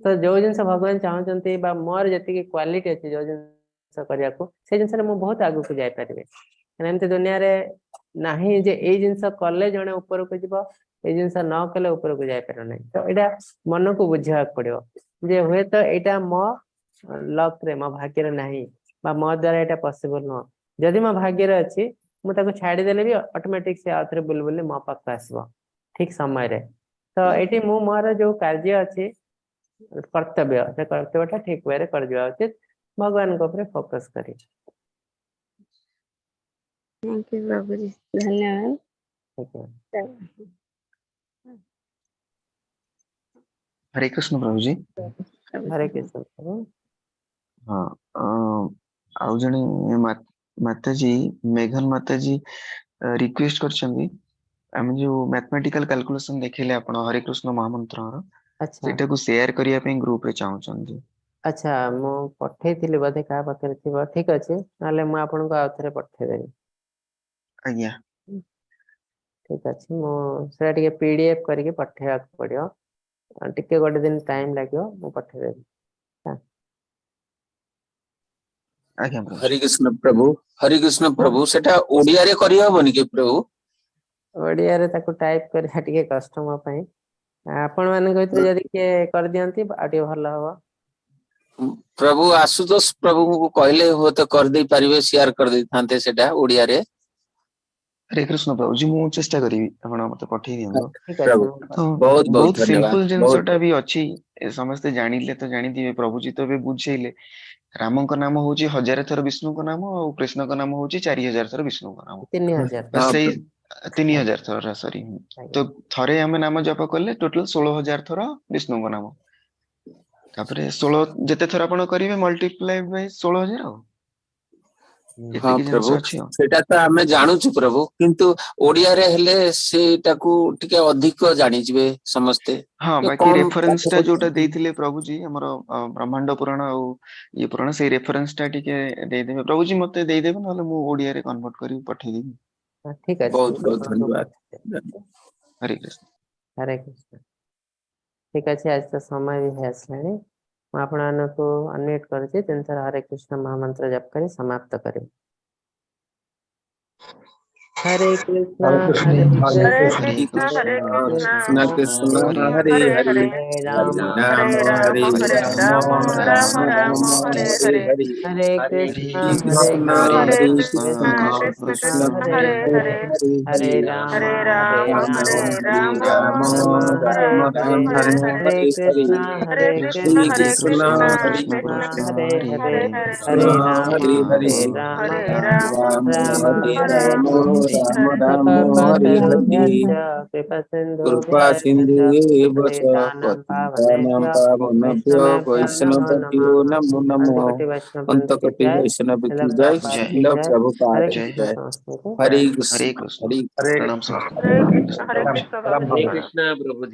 ତ ଯୋଉ ଜିନିଷ ଭଗବାନ ଚାହୁଁଛନ୍ତି ବା ମୋର ଯେତିକି କ୍ୱାଲିଟି ଅଛି ଯୋଉ ଜିନିଷ କରିବାକୁ, ସେଇ ଜିନିଷରେ ମୁଁ ବହୁତ ଆଗକୁ ଯାଇପାରିବି। ଏମିତି ଦୁନିଆରେ ନାହିଁ ଯେ ଏଇ ଜିନିଷ କଲେ ଜଣେ ଉପରକୁ ଯିବ, ଏଇ ଜିନିଷ ନ କଲେ ଉପରକୁ ଯାଇପାରିବ ନାହିଁ। ତ ଏଇଟା ମନକୁ ବୁଝିବାକୁ ପଡିବ ଯେ ହୁଏତ ଏଇଟା ମୋ ଲକରେ ମୋ ଭାଗ୍ୟରେ ନାହିଁ ବା ମୋ ଦ୍ୱାରା ଏଇଟା ପସିବଲ ନୁହଁ। ଯଦି ମୋ ଭାଗ୍ୟରେ ଅଛି ମୁଁ ତାକୁ ଛାଡିଦେଲେ ବି ଅଟୋମେଟିକ ସେ ଆଉ ଥରେ ବୁଲି ବୁଲି ମୋ ପାଖକୁ ଆସିବ ଠିକ ସମୟରେ। ତ ଏଇଠି ମୁଁ ମୋର ଯୋଉ କାର୍ଯ୍ୟ ଅଛି କର୍ତ୍ତବ୍ୟ, ସେ କର୍ତ୍ତବ୍ୟଟା ଠିକ ୱେରେ କରିଯିବା ଉଚିତ, ଭଗବାନଙ୍କ ଉପରେ ଫୋକସ କରି। ଥ୍ୟାଙ୍କ ୟୁ ପ୍ରଭୁଜୀ, ଧନ୍ୟବାଦ। हरे कृष्ण प्रभु जी। हरे कृष्ण प्रभु। हाँ ଆଉ ଜଣେ ମାତାଜୀ ମେଘନ ମାତାଜୀ ରିକ୍ୱେଷ୍ଟ କରିଛନ୍ତି, ଆମେ ଯୋଉ ମ୍ୟାଥମେଟିକାଲ କାଲକୁଲେସନ ଦେଖେଇଲେ ଆପଣ ହରେ କୃଷ୍ଣ ମହାମନ୍ତ୍ରର, ଆଚ୍ଛା ସେଇଟାକୁ ସେୟାର କରିବା ପାଇଁ ଗ୍ରୁପ ରେ ଚାହୁଁଛନ୍ତି। ଆଚ୍ଛା, ମୁଁ ପଠେଇଥିଲି ବୋଧେ କାହା ପାଖରେ ଥିବ, ଠିକ ଅଛି, ନହେଲେ ମୁଁ ଆପଣଙ୍କୁ ଆଉ ଥରେ ପଠେଇଦେବି। ଆଜ୍ଞା ଠିକ ଅଛି, ମୁଁ ସେଟା ଟିକେ PDF କରିକି ପଠେଇବାକୁ ପଡିବ, ଟିକେ ଗୋଟେ ଦିନ ଟାଇମ ଲାଗିବ, ମୁଁ ପଠେଇଦେବି। ଆଜ୍ଞା ପ୍ରଭୁ। ହରେ କୃଷ୍ଣ ପ୍ରଭୁ, ହରେ କୃଷ୍ଣ ପ୍ରଭୁ, ସେଟା ଓଡିଆରେ କରିହବନି କି ପ୍ରଭୁ? ଓଡିଆରେ ତାକୁ ଟାଇପ କରିବା ଟିକେ କଷ୍ଟ ମୋ ପାଇଁ, ଆପଣ ମାନଙ୍କ ଭିତରେ ଯଦି କିଏ କରିଦିଅନ୍ତି ଆଉ ଟିକେ ଭଲ ହବ। ପ୍ରଭୁ ଆଶୁତୋଷ ପ୍ରଭୁଙ୍କୁ କହିଲେ ହୁଏତ କରିଦେଇ ପାରିବେ, ସେୟାର କରିଦେଇଥାନ୍ତେ ସେଟା ଓଡିଆରେ। ହରେ କୃଷ୍ଣ ପ୍ରଭୁ जी, ମୁଁ ଚେଷ୍ଟା କରିବି, ଆପଣ ମତେ ପଠେଇ ଦିଅନ୍ତୁ। ଠିକ ଅଛି ପ୍ରଭୁ ମୁଁ ତ ବହୁତ ବହୁତ ବହୁତ ଧନ୍ୟବାଦ, ସିମ୍ପଲ ବହୁତ ଜିନିଷଟା ବି ଅଛି, ସମସ୍ତେ ଜାଣିଲେ ତ ଜାଣିଥିବେ, ପ୍ରଭୁଜୀ ତ ଏବେ ବୁଝେଇଲେ। ରାମଙ୍କ ନାମ ହଉଛି 1000 ଥର ବିଷ୍ଣୁଙ୍କ ନାମ, ଆଉ କୃଷ୍ଣଙ୍କ ନାମ ହଉଛି 4000 ଥର ବିଷ୍ଣୁଙ୍କ ନାମ। 3000 ତ ସେଇ ହଁ, 3000 ଥର, ସରି। ତ ଥରେ ଆମେ ନାମ ଜପ କଲେ ଟୋଟାଲ 16000 ଥର ବିଷ୍ଣୁଙ୍କ ନାମ, ତାପରେ 16 ଯେତେ ଥର ଆପଣ କରିବେ ମଲ୍ଟିପ୍ଲାଇ ବାଇ 16000 ଆଉ ହଁ ଏତିକି ଜିନିଷ ପ୍ରଭୁ, ଅଛି ଆଉ। ସେଇଟା ତ ଆମେ ଜାଣୁଛୁ ପ୍ରଭୁ, କିନ୍ତୁ ଓଡିଆରେ ହେଲେ ସେଇଟାକୁ ଟିକେ ଅଧିକ ଜାଣିଯିବେ ସମସ୍ତେ। ହଁ, ଟିକେ ବାକି କମ ରେଫରେନ୍ସ ପାଠ ଟା ଯୋଉଟା ପଢିଛନ୍ତି। ଦେଇଥିଲେ ପ୍ରଭୁଜୀ, ଆମର ବ୍ରହ୍ମାଣ୍ଡ ପୁରାଣ ଆଉ ଇଏ ପୁରାଣ, ସେଇ ରେଫରେନ୍ସ ଟା ଟିକେ ଦେଇଦେବେ ପ୍ରଭୁଜୀ, ମତେ ଦେଇଦେବେ, ନହେଲେ ମୁଁ ଓଡିଆରେ କନଭର୍ଟ କରିକି ପଠେଇଦେବି। ଠିକ ଅଛି, ବହୁତ ମୁଁ ବହୁତ ଆପଣଙ୍କୁ ଧନ୍ୟବାଦ। ପଠେଇଦେବି। ହରେ କୃଷ୍ଣ। ହରେ କୃଷ୍ଣ। ଠିକ ଅଛି, ଆଜି ତ ସମୟ ବି ହେଇ ଆସିଲାଣି, ମୁଁ ଆପଣମାନଙ୍କୁ ଅନମ୍ୟୁଟ କରୁଛି, 3 ଥର ହରେ କୃଷ୍ଣ ମହାମନ୍ତ୍ର ଜପ କରି ସମାପ୍ତ କରିବି। हरे कृष्णा हरे कृष्ण हरे हरे कृष्णा कृष्ण हरे कृष्ण कृष्ण कृष्ण हरे हरे हरे हरे हरे हरे राम राम हरे हरे राम राम राम राम हरे हरे हरे हरे हरे हरे कृष्णा हरे हरे कृष्ण हरे कृष्णा कृष्ण कृष्ण कृष्ण कृष्ण कृष्ण हरे हरे हरे हरे हरे हरे हरे राम हरे हरे राम राम हरे राम राम राम हरे राम हरे हरे हरे हरे कृष्णा हरे हरे कृष्णा कृष्ण कृष्ण हरे कृष्ण कृष्ण हरे हरे हरे हरे कृष्ण हरे हरे हरे राम राम राम हरे हरे राम हरे राम राम हरे हरे कल्पतरुभ्यश्च कृपा कृपासिन्धुभ्यश्च सिन्धु पतितानां पतितानां पावनेभ्यः पावनेभ्यो वैष्णवेभ्यो नमो वैष्णवेभ्यो नमः नमो नमः अंतकोटि वैष्णववृंद की अंतकटि जय वैष्णव श्रील की जय प्रभुपाद जय की श्रील जय हरे प्रभुपाद की जय कृष्ण जय समस्तों को हरे हरे कृष्ण कृष्ण हरे हरे प्रणाम कृष्ण समस्त हरे कृष्ण जय हरे जय कृष्ण हरे कृष्ण प्रभु जी।